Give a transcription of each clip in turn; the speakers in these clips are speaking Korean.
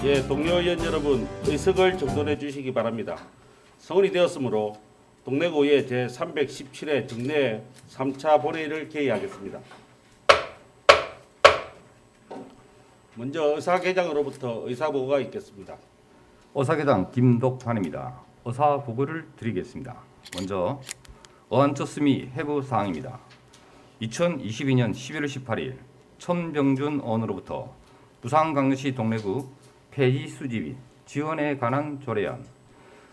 동료 의원 여러분, 의석을 정돈해 주시기 바랍니다. 성원이 되었으므로 동래구의 제317회 정례 3차 본회의를 개의하겠습니다. 먼저 의사계장으로부터 의사보고가 있겠습니다. 의사계장 김덕환입니다. 의사보고를 드리겠습니다. 먼저 어안처스 및 해부사항입니다. 2022년 11월 18일 천병준 의원으로부터 부산광역시 동래구 폐지 수지 및 지원에 관한 조례안,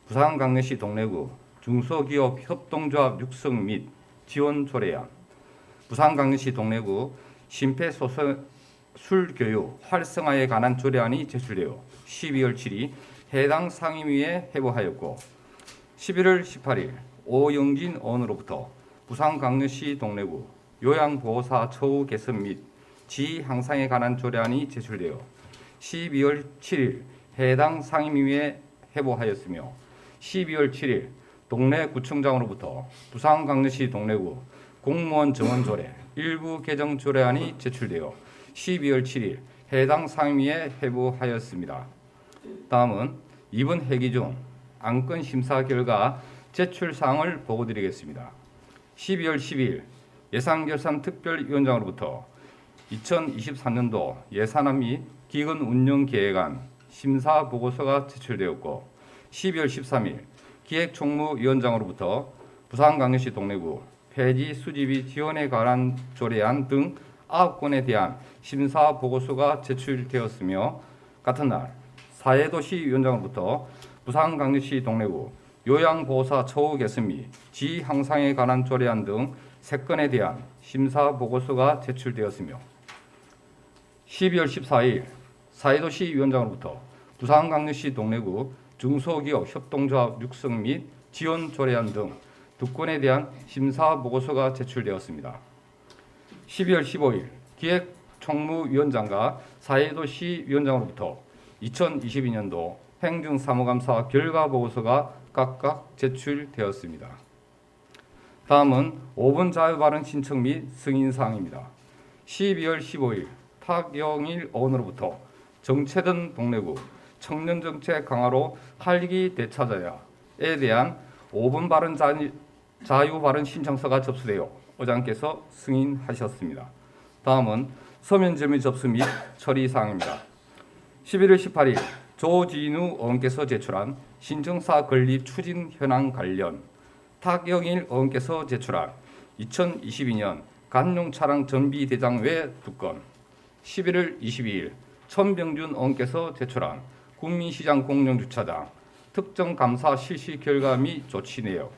부산광역시 동래구 중소기업 협동조합 육성 및 지원 조례안, 부산광역시 동래구 심폐소생술 활성화에 관한 조례안이 제출되어 12월 7일 해당 상임위에 회부하였고, 11월 18일 오영진 의원으로부터 부산광역시 동래구 요양보호사 처우 개선 및 지위 향상에 관한 조례안이 제출되어 12월 7일 해당 상임위에 회부하였으며, 12월 7일 동래구청장으로부터 부산광역시 동래구 공무원 정원 조례 일부 개정 조례안이 제출되어 12월 7일 해당 상임위에 회부하였습니다. 다음은 이번 회기 중 안건 심사 결과 제출 사항을 보고드리겠습니다. 12월 10일 예산결산특별위원장으로부터 2023년도 예산안 및 기금 운영 계획안 심사 보고서가 제출되었고, 12월 13일 기획총무위원장으로부터 부산광역시 동래구 폐지 수지비 지원에 관한 조례안 등 9건에 대한 심사 보고서가 제출되었으며, 같은 날 사회도시위원장으로부터 부산광역시 동래구 요양보호사 처우 개선 및 지위 향상에 관한 조례안 등 3건에 대한 심사 보고서가 제출되었으며, 12월 14일 사회도시위원장으로부터 부산광역시 동래구 중소기업 협동조합 육성 및 지원 조례안 등 2건에 대한 심사 보고서가 제출되었습니다. 12월 15일 기획총무위원장과 사회도시위원장으로부터 2022년도 행정사무감사 결과 보고서가 각각 제출되었습니다. 다음은 5분 자유발언 신청 및 승인사항입니다. 12월 15일 탁영일 의원으로부터 정체든 동래구 청년정책 강화로 활기 되찾아야에 대한 5분 발언 자유 발언 신청서가 접수되어 의장께서 승인하셨습니다. 다음은 서면 질의 접수 및 처리 사항입니다. 11월 18일 조진우 의원께서 제출한 신청사 건립 추진 현황 관련, 탁영일 의원께서 제출한 2022년 간용 차량 정비 대장 외 2건, 11월 22일 천병준 의원께서 제출한 국민시장 공영주차장 특정 감사 실시 결과 및 조치 내역,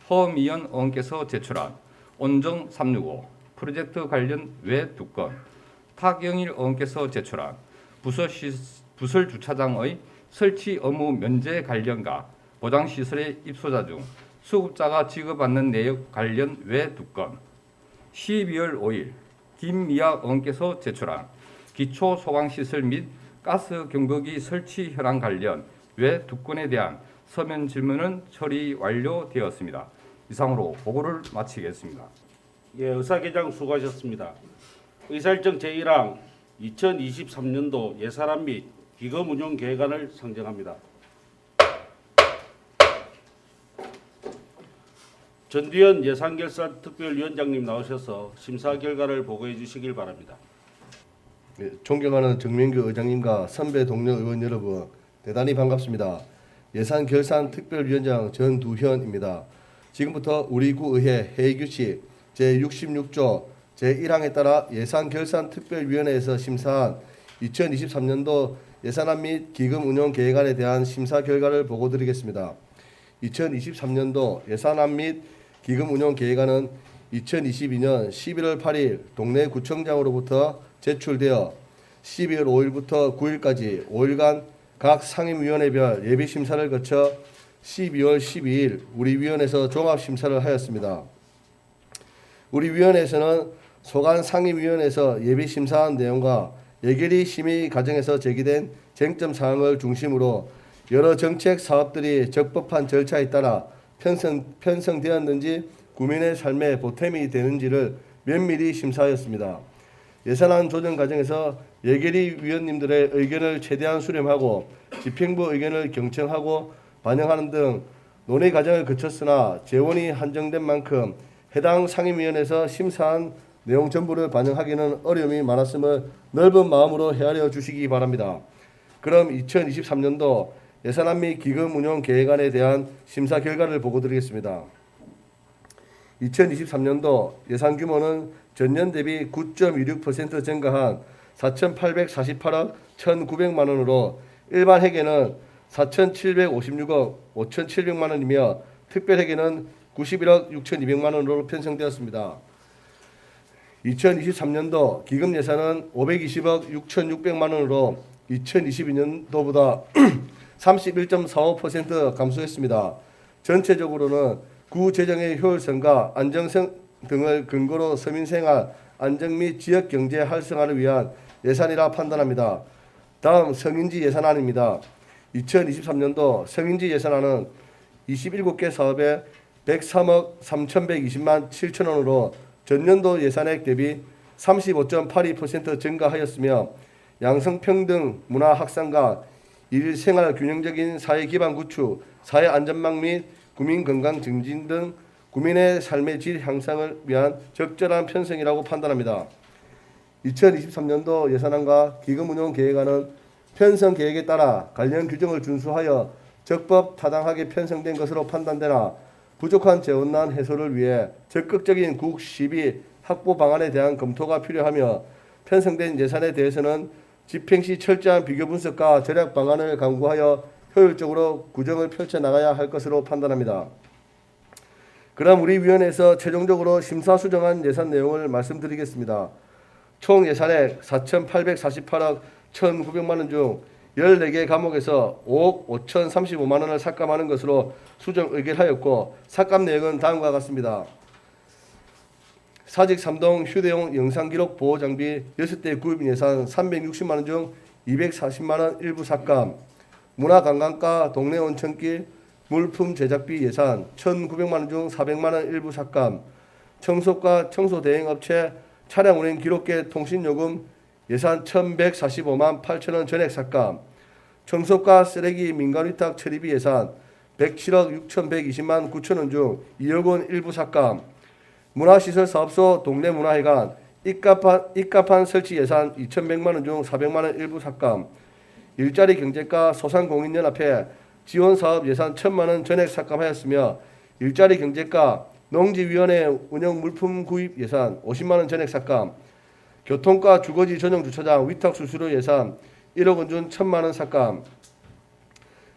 허미연 의원께서 제출한 온정 365 프로젝트 관련 외 2건, 탁영일 의원께서 제출한 부설 주차장의 설치 의무 면제 관련과 보장시설의 입소자 중 수급자가 지급받는 내역 관련 외 2건, 12월 5일 김미아 의원께서 제출한 기초 소방시설 및 가스 경보기 설치 현황 관련 외 2건에 대한 서면 질문은 처리 완료되었습니다. 이상으로 보고를 마치겠습니다. 의사계장 수고하셨습니다. 의사일정 제1항 2023년도 예산안 및 기금 운용 계획안을 상정합니다. 전두현 예산결산특별위원장님 나오셔서 심사 결과를 보고해 주시길 바랍니다. 존경하는 정민규 의장님과 선배 동료 의원 여러분, 대단히 반갑습니다. 예산결산특별위원장 전두현입니다. 지금부터 우리 구의회 회의규칙 제66조 제1항에 따라 예산결산특별위원회에서 심사한 2023년도 예산안 및 기금운용계획안에 대한 심사 결과를 보고드리겠습니다. 2023년도 예산안 및 기금운용계획안은 2022년 11월 8일 동래구청장으로부터 제출되어 12월 5일부터 9일까지 5일간 각 상임위원회별 예비심사를 거쳐 12월 12일 우리 위원회에서 종합심사를 하였습니다. 우리 위원회에서는 소관 상임위원회에서 예비심사한 내용과 예결위 심의 과정에서 제기된 쟁점 사항을 중심으로 여러 정책 사업들이 적법한 절차에 따라 편성되었는지 국민의 삶에 보탬이 되는지를 면밀히 심사하였습니다. 예산안 조정 과정에서 예결위 위원님들의 의견을 최대한 수렴하고 집행부 의견을 경청하고 반영하는 등 논의 과정을 거쳤으나 재원이 한정된 만큼 해당 상임위원회에서 심사한 내용 전부를 반영하기는 어려움이 많았음을 넓은 마음으로 헤아려 주시기 바랍니다. 그럼 2023년도 예산안 및 기금 운용 계획안에 대한 심사 결과를 보고드리겠습니다. 2023년도 예산 규모는 전년 대비 9.26% 증가한 4,848억 1,900만 원으로 일반 회계는 4,756억 5,700만 원이며 특별 회계는 91억 6,200만 원으로 편성되었습니다. 2023년도 기금 예산은 520억 6,600만 원으로 2022년도보다 31.45% 감소했습니다. 전체적으로는 구 재정의 효율성과 안정성 등을 근거로 서민생활 안정 및 지역경제 활성화를 위한 예산이라 판단합니다. 다음 성인지 예산안입니다. 2023년도 성인지 예산안은 27개 사업에 103억 3,120만 7천 원으로 전년도 예산액 대비 35.82% 증가하였으며 양성평등 문화 확산과 일생활 균형적인 사회 기반 구축, 사회 안전망 및 국민 건강 증진 등 국민의 삶의 질 향상을 위한 적절한 편성이라고 판단합니다. 2023년도 예산안과 기금 운용 계획안은 편성 계획에 따라 관련 규정을 준수하여 적법 타당하게 편성된 것으로 판단되나 부족한 재원난 해소를 위해 적극적인 국시비 확보 방안에 대한 검토가 필요하며 편성된 예산에 대해서는 집행 시 철저한 비교 분석과 절약 방안을 강구하여 효율적으로 구정을 펼쳐 나가야 할 것으로 판단합니다. 그럼 우리 위원회에서 최종적으로 심사수정한 예산 내용을 말씀드리겠습니다. 총 예산액 4,848억 1,900만 원 중 14개 과목에서 5억 5,035만 원을 삭감하는 것으로 수정 의결하였고 삭감 내역은 다음과 같습니다. 사직 3동 휴대용 영상기록 보호장비 6대 구입 예산 360만 원 중 240만 원 일부 삭감, 문화관광가 동네 온천길 물품 제작비 예산 1,900만 원 중 400만 원 일부 삭감, 청소과 청소대행업체 차량 운행 기록계 통신요금 예산 1,145만 8천 원 전액 삭감, 청소과 쓰레기 민간위탁 처리비 예산 107억 6,120만 9천 원 중 2억 원 일부 삭감, 문화시설 사업소 동네 문화회관 입가판 설치 예산 2,100만 원 중 400만 원 일부 삭감, 일자리 경제과 소상공인연합회 지원사업 예산 1,000만 원 전액 삭감하였으며 일자리 경제과 농지위원회 운영 물품 구입 예산 50만 원 전액 삭감, 교통과 주거지 전용 주차장 위탁 수수료 예산 1억 원 중 1,000만 원 삭감,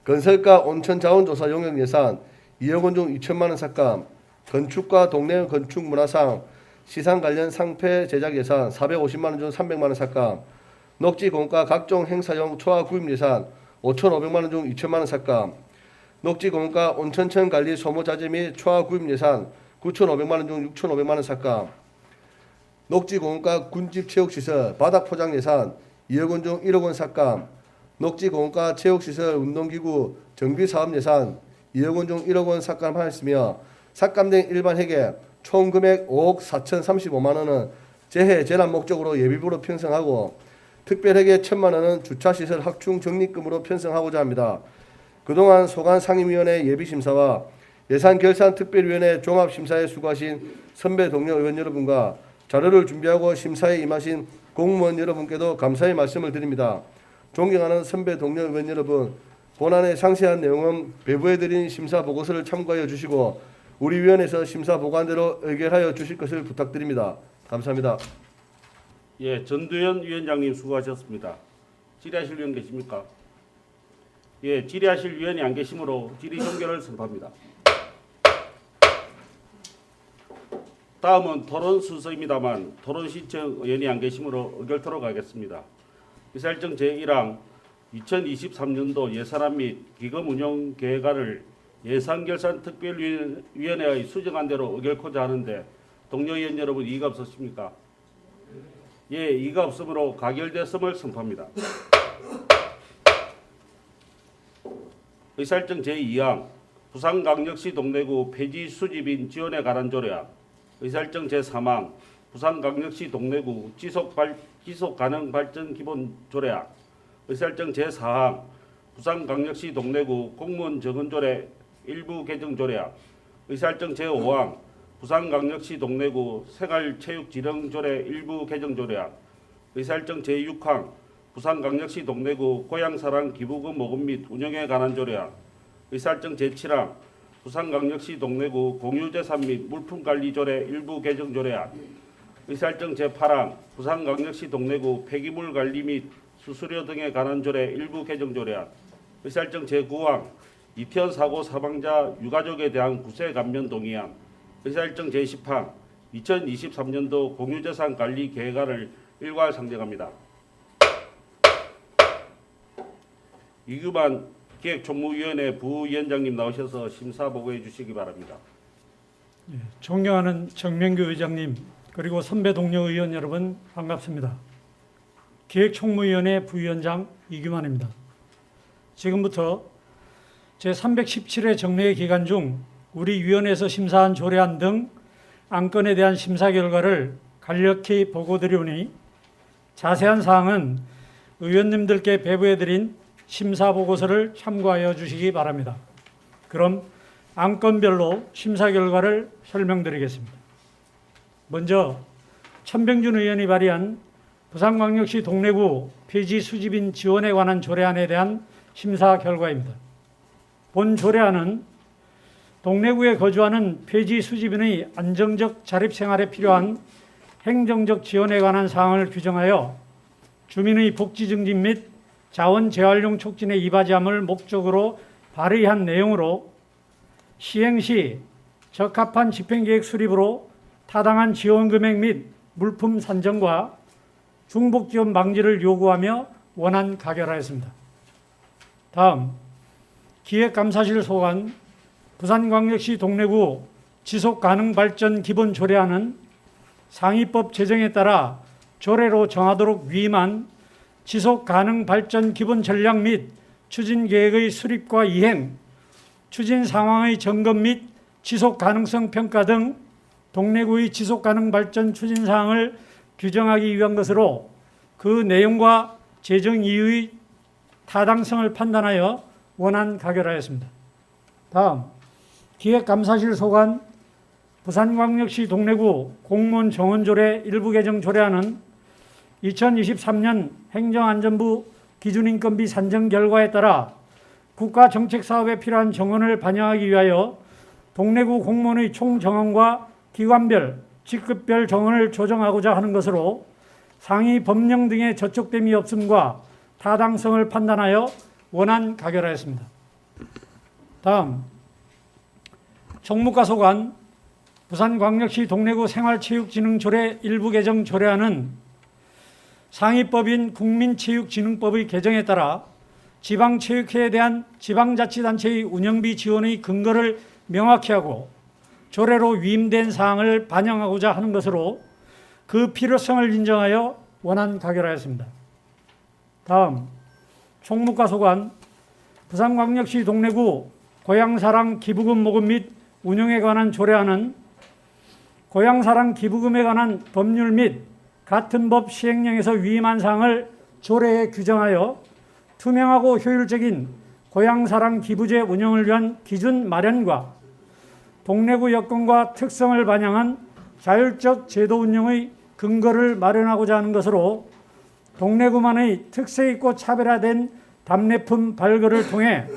건설과 온천 자원조사 용역 예산 2억 원 중 2천만 원 삭감, 건축과 동네 건축 문화상 시상 관련 상패 제작 예산 450만 원 중 300만 원 삭감, 녹지 공과 각종 행사용 초화 구입 예산 5,500만 원 중 2천만 원 삭감, 녹지 공과 온천천 관리 소모 자재 및 초화 구입 예산 9,500만 원 중 6,500만 원 삭감, 녹지 공과 군집 체육시설 바닥 포장 예산 2억 원 중 1억 원 삭감, 녹지 공과 체육시설 운동기구 정비 사업 예산 2억 원 중 1억 원 삭감하였으며 삭감된 일반 회계 총 금액 5억 4,035만 원은 재해 재난 목적으로 예비부로 편성하고 특별 회계 1,000만 원은 주차시설 확충 적립금으로 편성하고자 합니다. 그동안 소관 상임위원회 예비심사와 예산결산특별위원회 종합심사에 수고하신 선배 동료 의원 여러분과 자료를 준비하고 심사에 임하신 공무원 여러분께도 감사의 말씀을 드립니다. 존경하는 선배 동료 의원 여러분, 본안의 상세한 내용은 배부해드린 심사 보고서를 참고하여 주시고 우리 위원회에서 심사 보관대로 의결하여 주실 것을 부탁드립니다. 감사합니다. 예, 전두현 위원장님 수고하셨습니다. 질의하실 위원 계십니까? 예, 질의하실 위원이 안 계시므로 질의 종결을 선포합니다. 다음은 토론 순서입니다만 토론 신청 의원이 안 계시므로 의결토로 가겠습니다. 의사일정 제1항 2023년도 예산안 및 기금 운용 계획안을 예산결산특별위원회의 수정안 대로 의결코자 하는데 동료 의원 여러분 이의가 없으십니까? 예, 이의가 없으므로 가결됐음을 선포합니다. 의사일정 제2항 부산광역시 동래구 폐지 수집인 지원에 관한 조례안, 의사일정 제3항 부산광역시 동래구 지속가능발전기본조례안, 의사일정 제4항 부산광역시 동래구 공무원정원조례 일부 개정조례안, 의사일정 제5항 부산광역시 동래구 생활체육지령조례 일부 개정조례안, 의사일정 제6항 부산광역시 동래구 고향사랑 기부금 모금 및 운영에 관한 조례안, 의사일정 제7항 부산광역시 동래구 공유재산 및 물품관리조례 일부 개정조례안, 의사일정 제8항 부산광역시 동래구 폐기물 관리 및 수수료 등에 관한 조례 일부 개정조례안, 의사일정 제9항 이태원 사고 사망자 유가족에 대한 구세 감면 동의안, 의사일정 제10항 2023년도 공유재산 관리 계획안을 일괄 상정합니다. 이규만 기획총무위원회 부위원장님 나오셔서 심사 보고해 주시기 바랍니다. 존경하는 정명규 의장님, 그리고 선배 동료 의원 여러분, 반갑습니다. 기획총무위원회 부위원장 이규만입니다. 지금부터 제317회 정례 기간 중 우리 위원회에서 심사한 조례안 등 안건에 대한 심사 결과를 간략히 보고드리오니 자세한 사항은 의원님들께 배부해드린 심사 보고서를 참고하여 주시기 바랍니다. 그럼 안건별로 심사 결과를 설명드리겠습니다. 먼저 천병준 의원이 발의한 부산광역시 동래구 폐지 수집인 지원에 관한 조례안에 대한 심사 결과입니다. 본 조례안은 동래구에 거주하는 폐지 수집인의 안정적 자립생활에 필요한 행정적 지원에 관한 사항을 규정하여 주민의 복지 증진 및 자원 재활용 촉진에 이바지함을 목적으로 발의한 내용으로 시행 시 적합한 집행계획 수립으로 타당한 지원 금액 및 물품 산정과 중복 지원 방지를 요구하며 원안 가결하였습니다. 다음 기획감사실 소관 부산광역시 동래구 지속가능발전 기본조례안은 상위법 제정에 따라 조례로 정하도록 위임한 지속가능발전 기본전략 및 추진계획의 수립과 이행, 추진 상황의 점검 및 지속가능성 평가 등 동래구의 지속가능발전 추진사항을 규정하기 위한 것으로 그 내용과 제정 이유의 타당성을 판단하여 원안 가결하였습니다. 다음 기획감사실 소관 부산광역시 동래구 공무원 정원조례 일부 개정 조례안은 2023년 행정안전부 기준인건비 산정 결과에 따라 국가정책사업에 필요한 정원을 반영하기 위하여 동래구 공무원의 총 정원과 기관별, 직급별 정원을 조정하고자 하는 것으로 상위 법령 등의 저촉됨이 없음과 타당성을 판단하여 원안 가결하였습니다. 다음 총무과 소관 부산광역시 동래구 생활체육진흥조례 일부 개정 조례안은 상위법인 국민체육진흥법의 개정에 따라 지방체육회에 대한 지방자치단체의 운영비 지원의 근거를 명확히 하고 조례로 위임된 사항을 반영하고자 하는 것으로 그 필요성을 인정하여 원안 가결하였습니다. 다음 총무과 소관 부산광역시 동래구 고향사랑 기부금 모금 및 운영에 관한 조례안은 고향사랑 기부금에 관한 법률 및 같은 법 시행령에서 위임한 사항을 조례에 규정하여 투명하고 효율적인 고향사랑 기부제 운영을 위한 기준 마련과 동래구 여건과 특성을 반영한 자율적 제도 운영의 근거를 마련하고자 하는 것으로 동래구만의 특색있고 차별화된 답례품 발굴을 통해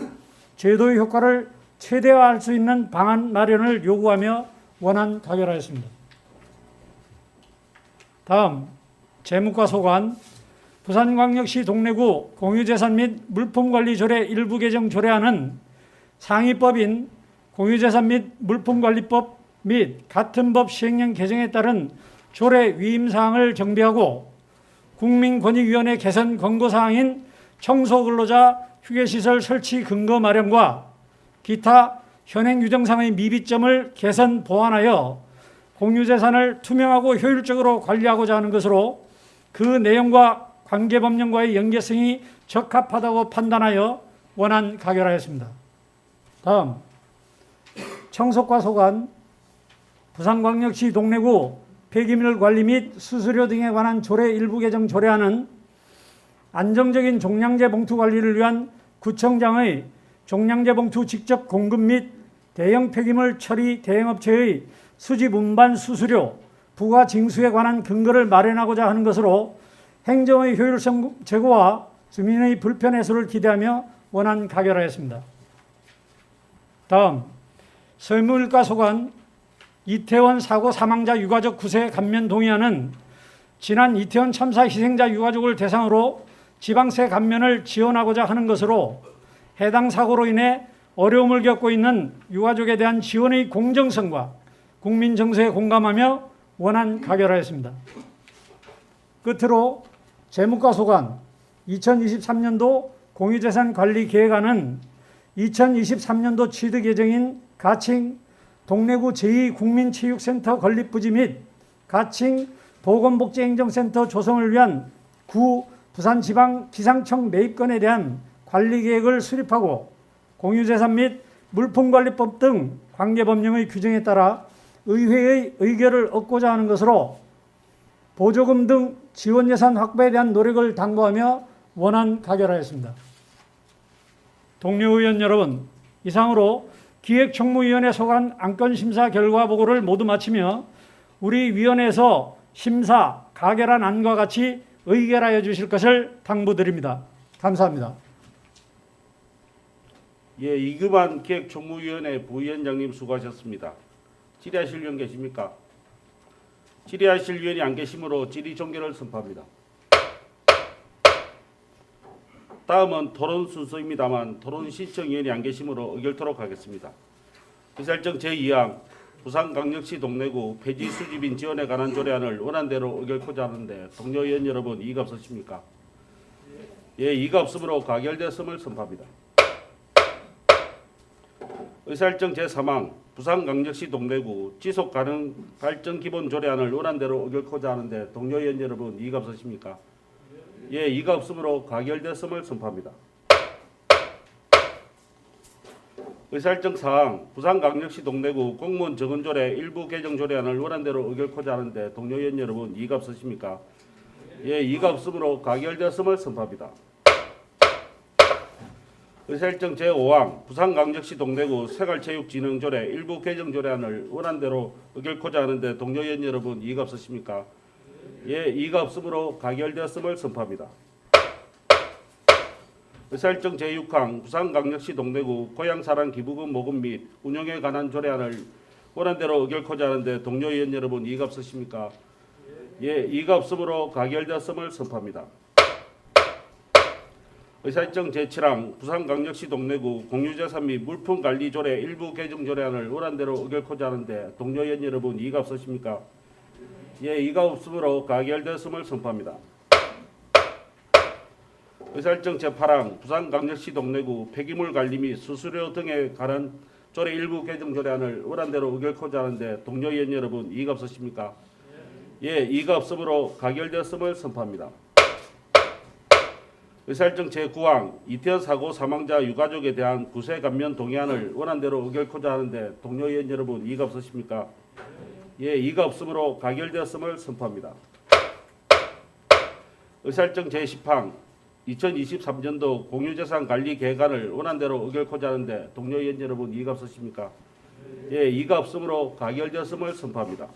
제도의 효과를 최대화할 수 있는 방안 마련을 요구하며 원안 가결하였습니다. 다음 재무과 소관 부산광역시 동래구 공유재산 및 물품관리조례 일부 개정 조례안은 상위법인 공유재산 및 물품관리법 및 같은 법 시행령 개정에 따른 조례 위임사항을 정비하고 국민권익위원회 개선 권고사항인 청소근로자 휴게시설 설치 근거 마련과 기타 현행 규정상의 미비점을 개선 보완하여 공유재산을 투명하고 효율적으로 관리하고자 하는 것으로 그 내용과 관계법령과의 연계성이 적합하다고 판단하여 원안 가결하였습니다. 다음 청소과 소관 부산광역시 동래구 폐기물 관리 및 수수료 등에 관한 조례 일부 개정 조례안은 안정적인 종량제 봉투 관리를 위한 구청장의 종량제 봉투 직접 공급 및 대형 폐기물 처리 대행업체의 수집 운반 수수료 부과 징수에 관한 근거를 마련하고자 하는 것으로 행정의 효율성 제고와 주민의 불편 해소를 기대하며 원안 가결하였습니다. 다음, 서울물가 소관 이태원 사고 사망자 유가족 구세 감면 동의안은 지난 이태원 참사 희생자 유가족을 대상으로 지방세 감면을 지원하고자 하는 것으로 해당 사고로 인해 어려움을 겪고 있는 유가족에 대한 지원의 공정성과 국민 정서에 공감하며 원안 가결하였습니다. 끝으로 재무과 소관 2023년도 공유재산 관리 계획안은 2023년도 취득 예정인 가칭 동래구 제2국민체육센터 건립부지 및 가칭 보건복지행정센터 조성을 위한 구 부산지방 기상청 매입건에 대한 관리 계획을 수립하고 공유재산 및 물품관리법 등 관계법령의 규정에 따라 의회의 의결을 얻고자 하는 것으로 보조금 등 지원 예산 확보에 대한 노력을 당부하며 원안 가결하였습니다. 동료 의원 여러분, 이상으로 기획총무위원회 소관 안건 심사 결과 보고를 모두 마치며 우리 위원회에서 심사 가결한 안과 같이 의결하여 주실 것을 당부드립니다. 감사합니다. 예, 이금환 기획총무위원회 부위원장님 수고하셨습니다. 질의하실 위원 계십니까? 질의하실 위원이 안 계시므로 질의 종결을 선포합니다. 다음은 토론 순서입니다만 토론 신청위원이 안 계시므로 의결토록 하겠습니다. 의사일정 제2항 부산광역시 동래구 폐지 수집인 지원에 관한 조례안을 원안대로 의결코자 하는데 동료 의원 여러분 이의가 없으십니까? 예, 이의가 없으므로 가결되었음을 선포합니다. 의사일정 제3항 부산광역시 동래구 지속가능 발전 기본 조례안을 원안대로 의결코자 하는데 동료 의원 여러분 이의가 없으십니까? 예, 이의가 없으므로 가결되었음을 선포합니다. 의사일정 사항 부산광역시 동래구 공무원 정원조례 일부 개정 조례안을 원안대로 의결코자 하는데 동료 의원 여러분 이의가 없으십니까? 예, 이의가 없으므로 가결되었음을 선포합니다. 의사일정 제5항 부산광역시 동래구 생활체육진흥조례 일부 개정 조례안을 원안대로 의결코자 하는데 동료 의원 여러분 이의가 없으십니까? 예, 이의가 없으므로 가결되었음을 선포합니다. 의사일정 제6항 부산광역시 동래구 고향사랑 기부금 모금 및 운영에 관한 조례안을 원안대로 의결코자 하는데 동료 의원 여러분 이의가 없으십니까? 예, 이의가 없으므로 가결되었음을 선포합니다. 의사일정 제7항 부산광역시 동래구 공유재산 및 물품관리조례 일부 개정 조례안을 원안대로 의결코자 하는데 동료 의원 여러분 이의가 없으십니까? 예, 이의가 없으므로 가결되었음을 선포합니다. 의사일정 제8항 부산광역시 동래구 폐기물 관리 및 수수료 등에 관한 조례 일부 개정 조례안을 원안대로 의결코자 하는데 동료 의원 여러분 이의가 없으십니까? 예, 이의가 없으므로 가결되었음을 선포합니다. 의사일정 제9항 이태원 사고 사망자 유가족에 대한 구세 감면 동의안을 원안대로 의결코자 하는데 동료 의원 여러분 이의가 없으십니까? 예, 이의가 없으므로 가결되었음을 선포합니다. 의사일정 제10항 2023년도 공유재산 관리 계획안을 원안대로 의결코자 하는데 동료 의원 여러분 이의가 없으십니까? 예, 이의가 없으므로 가결되었음을 선포합니다.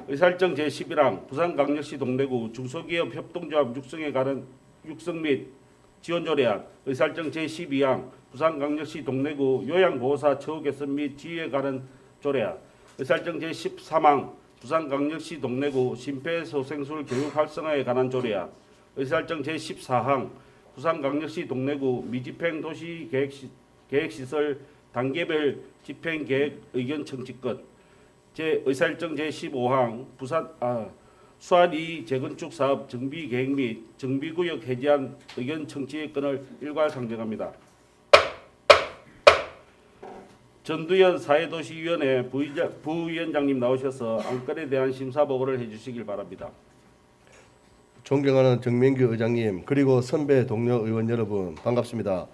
의사일정 제11항 부산광역시 동래구 중소기업 협동조합 육성 및 지원 조례안 의사일정 제12항 부산광역시 동래구 요양보호사 처우 개선 및 지휘에 관한 조례안 의사일정 제13항 부산광역시 동래구 심폐소생술 교육 활성화에 관한 조례안 의사일정 제14항 부산광역시 동래구 미집행 도시 계획시설 단계별 집행계획 의견 청취권 의사일정 제15항 수안 2 재건축 사업 정비 계획 및 정비구역 해제안 의견 청취권을 일괄 상정합니다. 전두현 사회도시위원회 부위원장님 나오셔서 안건에 대한 심사 보고를 해주시길 바랍니다. 존경하는 정명규 의장님 그리고 선배 동료 의원 여러분 반갑습니다.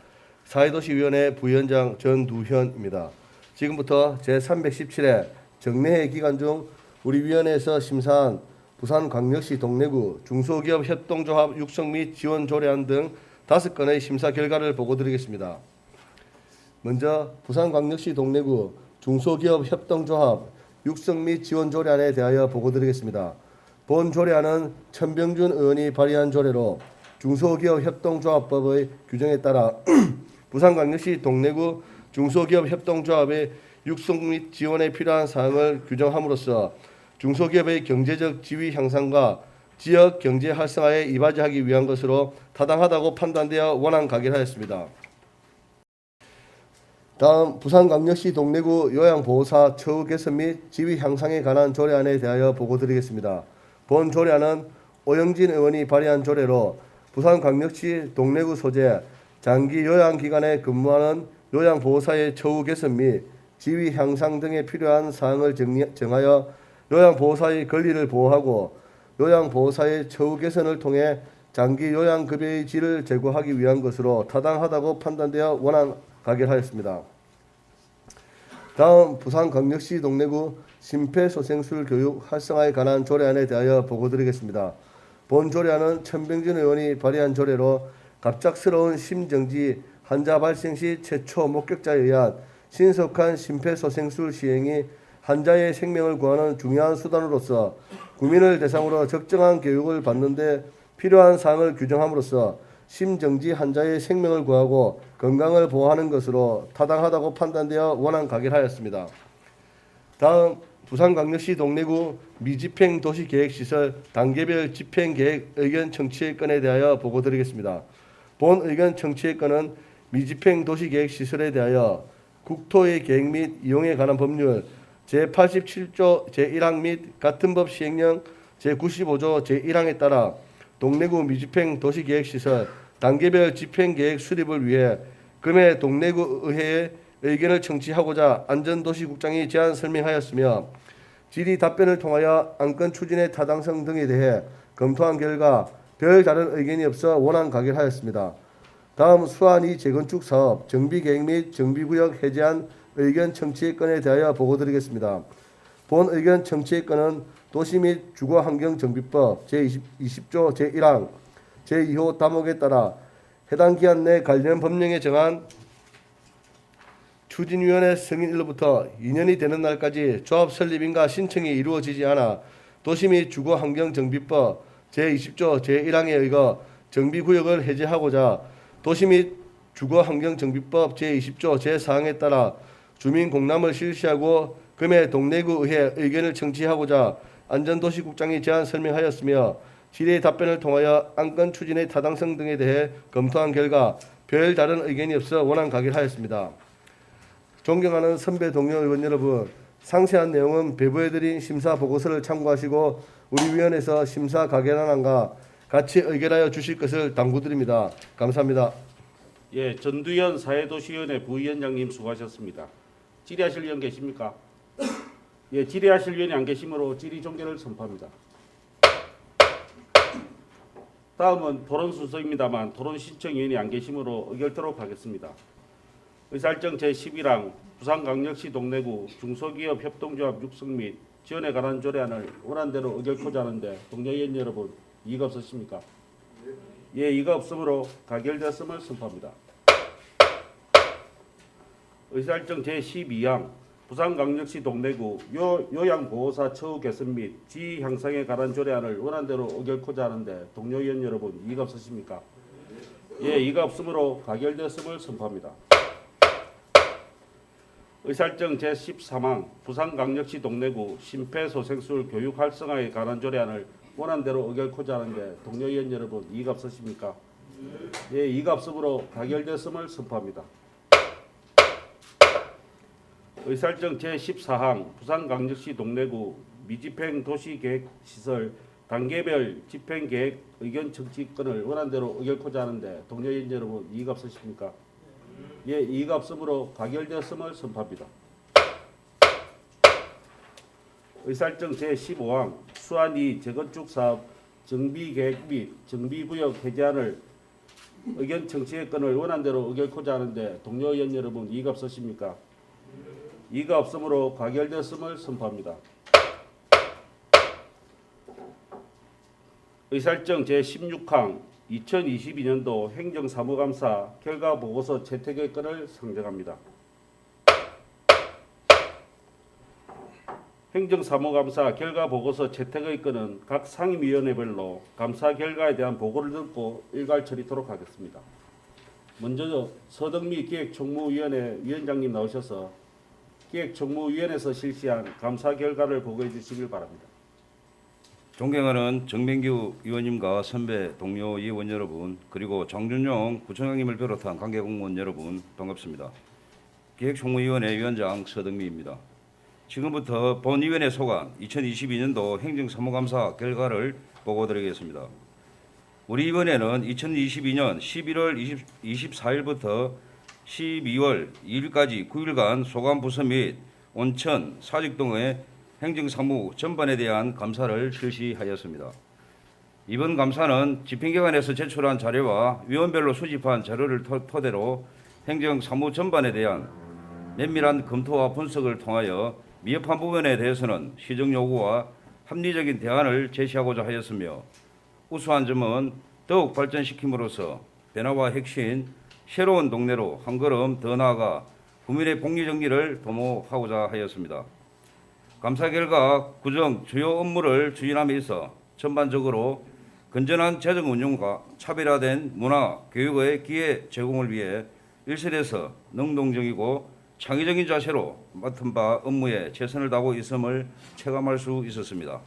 사회도시위원회 부위원장 전두현입니다. 지금부터 제317회 정례회 기간 중 우리 위원회에서 심사한 부산광역시 동래구 중소기업 협동조합 육성 및 지원 조례안 등 5건의 심사 결과를 보고드리겠습니다. 먼저 부산광역시 동래구 중소기업 협동조합 육성 및 지원 조례안에 대하여 보고드리겠습니다. 본 조례안은 천병준 의원이 발의한 조례로 중소기업 협동조합법의 규정에 따라 부산광역시 동래구 중소기업 협동조합의 육성 및 지원에 필요한 사항을 규정함으로써 중소기업의 경제적 지위 향상과 지역 경제 활성화에 이바지하기 위한 것으로 타당하다고 판단되어 원안 가결하였습니다. 다음 부산광역시 동래구 요양보호사 처우 개선 및 지위 향상에 관한 조례안에 대하여 보고드리겠습니다. 본 조례안은 오영진 의원이 발의한 조례로 부산광역시 동래구 소재 장기 요양기관에 근무하는 요양보호사의 처우 개선 및 지위 향상 등에 필요한 사항을 정하여 요양보호사의 권리를 보호하고 요양보호사의 처우 개선을 통해 장기 요양급여의 질을 제고하기 위한 것으로 타당하다고 판단되어 원안 가결하였습니다. 다음 부산광역시 동래구 심폐소생술 교육 활성화에 관한 조례안에 대하여 보고드리겠습니다. 본 조례안은 천병준 의원이 발의한 조례로 갑작스러운 심정지 환자 발생 시 최초 목격자에 의한 신속한 심폐소생술 시행이 환자의 생명을 구하는 중요한 수단으로서 국민을 대상으로 적정한 교육을 받는 데 필요한 사항을 규정함으로써 심정지 환자의 생명을 구하고 건강을 보호하는 것으로 타당하다고 판단되어 원안 가결하였습니다. 다음 부산광역시 동래구 미집행 도시계획시설 단계별 집행계획 의견 청취의 건에 대하여 보고드리겠습니다. 본 의견 청취의 건은 미집행 도시계획시설에 대하여 국토의 계획 및 이용에 관한 법률 제87조 제1항 및 같은 법 시행령 제95조 제1항에 따라 동래구 미집행 도시계획시설 단계별 집행계획 수립을 위해 금해 동래구 의회의 의견을 청취하고자 안전도시국장이 제안 설명하였으며 질의 답변을 통하여 안건 추진의 타당성 등에 대해 검토한 결과 별다른 의견이 없어 원안 가결하였습니다. 다음 수안이 재건축 사업 정비계획 및 정비구역 해제안 의견 청취의 건에 대하여 보고드리겠습니다. 본 의견 청취의 건은 도시 및 주거환경정비법 제20조 제1항 제2호 다목에 따라 해당 기한 내 관련 법령에 정한 추진위원회 승인일로부터 2년이 되는 날까지 조합 설립인가 신청이 이루어지지 않아 도시 및 주거환경정비법 제20조 제1항에 의거 정비구역을 해제하고자 도시 및 주거환경정비법 제20조 제4항에 따라 주민공람을 실시하고 금해 동래구 의회 의견을 청취하고자 안전도시국장이 제안 설명하였으며 질의 답변을 통하여 안건 추진의 타당성 등에 대해 검토한 결과 별다른 의견이 없어 원안 가결하였습니다. 존경하는 선배 동료 의원 여러분, 상세한 내용은 배부해드린 심사 보고서를 참고하시고 우리 위원회에서 심사 가결한 안과 같이 의결하여 주실 것을 당부드립니다. 감사합니다. 예, 전두현 사회도시위원회 부위원장님 수고하셨습니다. 질의하실 위원 계십니까? 예, 질의하실 위원이 안 계시므로 질의 종결을 선포합니다. 다음은 토론 순서입니다만 토론 신청위원이 안 계시므로 의결토록 하겠습니다. 의사일정 제11항 부산광역시 동래구 중소기업 협동조합 육성 및 지원에 관한 조례안을 원안대로 의결토자 하는데 동료 의원 여러분 이의가 없으십니까? 예, 이의가 없으므로 가결되었음을 선포합니다. 의사일정 제12항 부산광역시 동래구 요양보호사 처우 개선 및 지위 향상에 관한 조례안을 원안대로 의결토자 하는데 동료 의원 여러분 이의가 없으십니까? 예, 이의가 없으므로 가결되었음을 선포합니다. 의사일정 제13항 부산광역시 동래구 심폐소생술 교육 활성화에 관한 조례안을 원안대로 의결토자 하는데 동료 의원 여러분 이의가 없으십니까? 예, 이의가 없으므로 가결되었음을 선포합니다. 의사일정 제14항 부산광역시 동래구 미집행 도시계획시설 단계별 집행계획 의견 청취권을 원안대로 의결토자 하는데 동료 의원 여러분 이의가 없으십니까? 예, 이의가 없으므로 가결되었음을 선포합니다. 의사일정 제15항 수안이 재건축 사업 정비계획 및 정비구역 해제안을 의견 청취의 건을 원안대로 의결토자 하는데 동료 의원 여러분 이의가 없으십니까? 이가 없으므로 가결되었음을 선포합니다. 의사일정 제16항 2022년도 행정사무감사 결과보고서 채택의 건을 상정합니다. 행정사무감사 결과보고서 채택의 건은 각 상임위원회별로 감사 결과에 대한 보고를 듣고 일괄 처리토록 하겠습니다. 먼저 서덕미 기획총무위원회 위원장님 나오셔서 기획총무위원회에서 실시한 감사 결과를 보고해 주시길 바랍니다. 존경하는 정명규 의원님과 선배 동료 의원 여러분, 그리고 장준용 구청장님을 비롯한 관계 공무원 여러분, 반갑습니다. 기획총무위원회 위원장 서덕미입니다. 지금부터 본위원회 소관 2022년도 행정사무감사 결과를 보고드리겠습니다. 우리 위원회는 2022년 11월 24일부터 12월 2일까지 9일간 소관부서 및 온천, 사직동의 행정사무 전반에 대한 감사를 실시하였습니다. 이번 감사는 집행기관에서 제출한 자료와 위원별로 수집한 자료를 토대로 행정사무 전반에 대한 면밀한 검토와 분석을 통하여 미흡한 부분에 대해서는 시정 요구와 합리적인 대안을 제시하고자 하였으며, 우수한 점은 더욱 발전시킴으로써 변화와 혁신, 새로운 동네로 한 걸음 더 나아가 국민의 복리 정리를 도모하고자 하였습니다. 감사 결과 구정 주요 업무를 추진함에 있어 전반적으로 건전한 재정 운영과 차별화된 문화, 교육의 기회 제공을 위해 일선에서 능동적이고 창의적인 자세로 맡은 바 업무에 최선을 다하고 있음을 체감할 수 있었습니다.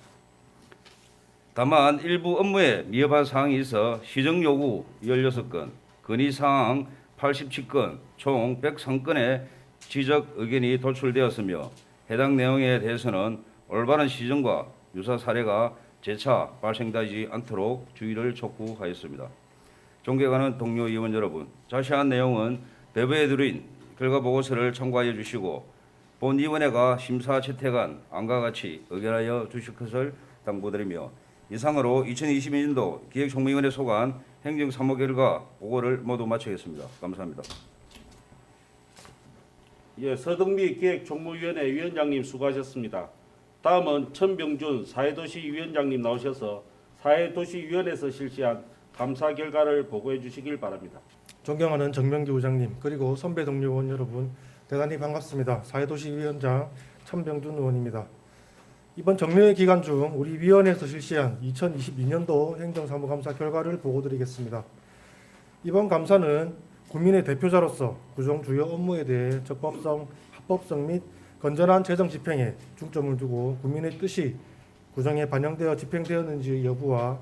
다만 일부 업무에 미흡한 사항이 있어 시정 요구 16건, 건의 사항 87건, 총 103건의 지적 의견이 도출되었으며, 해당 내용에 대해서는 올바른 시정과 유사 사례가 재차 발생되지 않도록 주의를 촉구하였습니다. 존경하는 동료 의원 여러분, 자세한 내용은 배부에 드린 결과보고서를 참고하여 주시고 본위원회가 심사 채택한 안과 같이 의결하여 주실 것을 당부드리며, 이상으로 2022년도 기획총무위원회 소관 행정사무 결과 보고를 모두 마치겠습니다. 감사합니다. 예, 서덕미 기획총무위원회 위원장님 수고하셨습니다. 다음은 천병준 사회도시위원장님 나오셔서 사회도시위원회에서 실시한 감사 결과를 보고해 주시길 바랍니다. 존경하는 정명규 의장님, 그리고 선배 동료 의원 여러분, 대단히 반갑습니다. 사회도시위원장 천병준 의원입니다. 이번 정례회 기간 중 우리 위원회에서 실시한 2022년도 행정사무감사 결과를 보고드리겠습니다. 이번 감사는 국민의 대표자로서 구정 주요 업무에 대해 적법성, 합법성 및 건전한 재정 집행에 중점을 두고 국민의 뜻이 구정에 반영되어 집행되었는지 여부와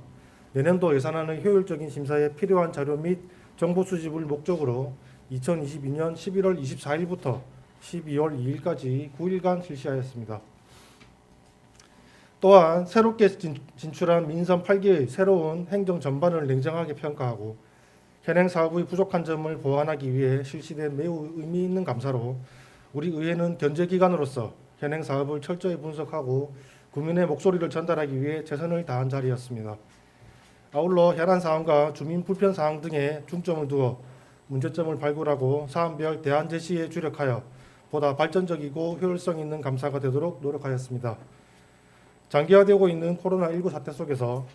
내년도 예산안의 효율적인 심사에 필요한 자료 및 정보 수집을 목적으로 2022년 11월 24일부터 12월 2일까지 9일간 실시하였습니다. 또한 새롭게 진출한 민선 8기의 새로운 행정 전반을 냉정하게 평가하고 현행 사업의 부족한 점을 보완하기 위해 실시된 매우 의미 있는 감사로 우리 의회는 견제기관으로서 현행 사업을 철저히 분석하고 국민의 목소리를 전달하기 위해 최선을 다한 자리였습니다. 아울러 현안 사항과 주민 불편 사항 등에 중점을 두어 문제점을 발굴하고 사안별 대안 제시에 주력하여 보다 발전적이고 효율성 있는 감사가 되도록 노력하였습니다. 장기화되고 있는 코로나19 사태 속에서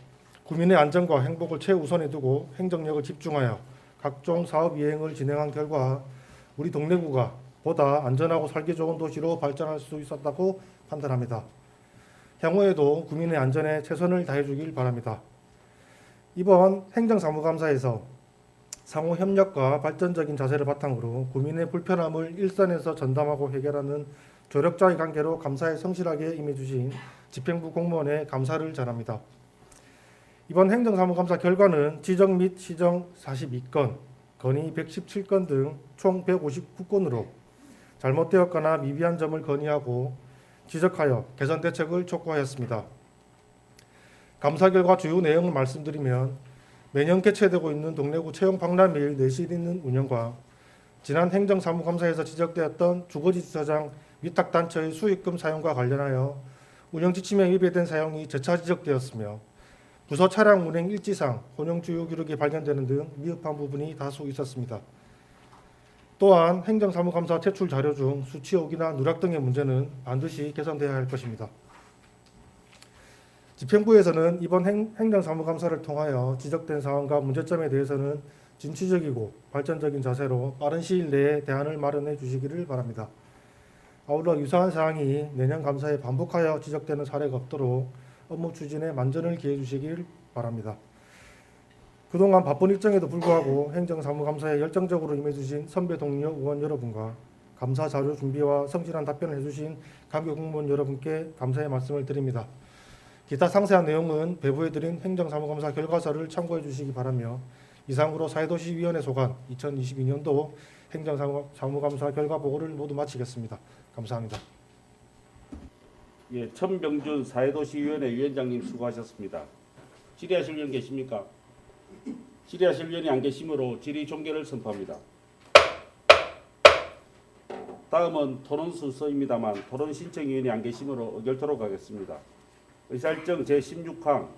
국민의 안전과 행복을 최우선에 두고 행정력을 집중하여 각종 사업 이행을 진행한 결과 우리 동래구가 보다 안전하고 살기 좋은 도시로 발전할 수 있었다고 판단합니다. 향후에도 국민의 안전에 최선을 다해주길 바랍니다. 이번 행정사무감사에서 상호 협력과 발전적인 자세를 바탕으로 국민의 불편함을 일선에서 전담하고 해결하는 조력자의 관계로 감사에 성실하게 임해주신 집행부 공무원에 감사를 전합니다. 이번 행정사무감사 결과는 지적 및 시정 42건, 건의 117건 등 총 159건으로 잘못되었거나 미비한 점을 건의하고 지적하여 개선 대책을 촉구하였습니다. 감사 결과 주요 내용을 말씀드리면, 매년 개최되고 있는 동래구 채용 박람회의 내실 있는 운영과 지난 행정사무감사에서 지적되었던 주거지주사장 위탁단체의 수익금 사용과 관련하여 운영지침에 위배된 사용이 재차 지적되었으며, 부서 차량 운행 일지상 혼용 주요 기록이 발견되는 등 미흡한 부분이 다수 있었습니다. 또한 행정사무감사 제출 자료 중 수치 오기나 누락 등의 문제는 반드시 개선돼야 할 것입니다. 집행부에서는 이번 행정사무감사를 통하여 지적된 사항과 문제점에 대해서는 진취적이고 발전적인 자세로 빠른 시일 내에 대안을 마련해 주시기를 바랍니다. 아울러 유사한 사항이 내년 감사에 반복하여 지적되는 사례가 없도록 업무 추진에 만전을 기해 주시길 바랍니다. 그동안 바쁜 일정에도 불구하고 행정사무감사에 열정적으로 임해주신 선배 동료 의원 여러분과 감사 자료 준비와 성실한 답변을 해주신 관계 공무원 여러분께 감사의 말씀을 드립니다. 기타 상세한 내용은 배부해드린 행정사무감사 결과서를 참고해 주시기 바라며 이상으로 사회도시위원회 소관 2022년도 행정사무감사 결과 보고를 모두 마치겠습니다. 감사합니다. 예, 천병준 사회도시위원회 위원장님 수고하셨습니다. 질의하실 분 계십니까? 질의하실 위원이 안 계시므로 질의 종결을 선포합니다. 다음은 토론 순서입니다만 토론 신청위원이 안 계시므로 의결토록 하겠습니다. 의사일정 제16항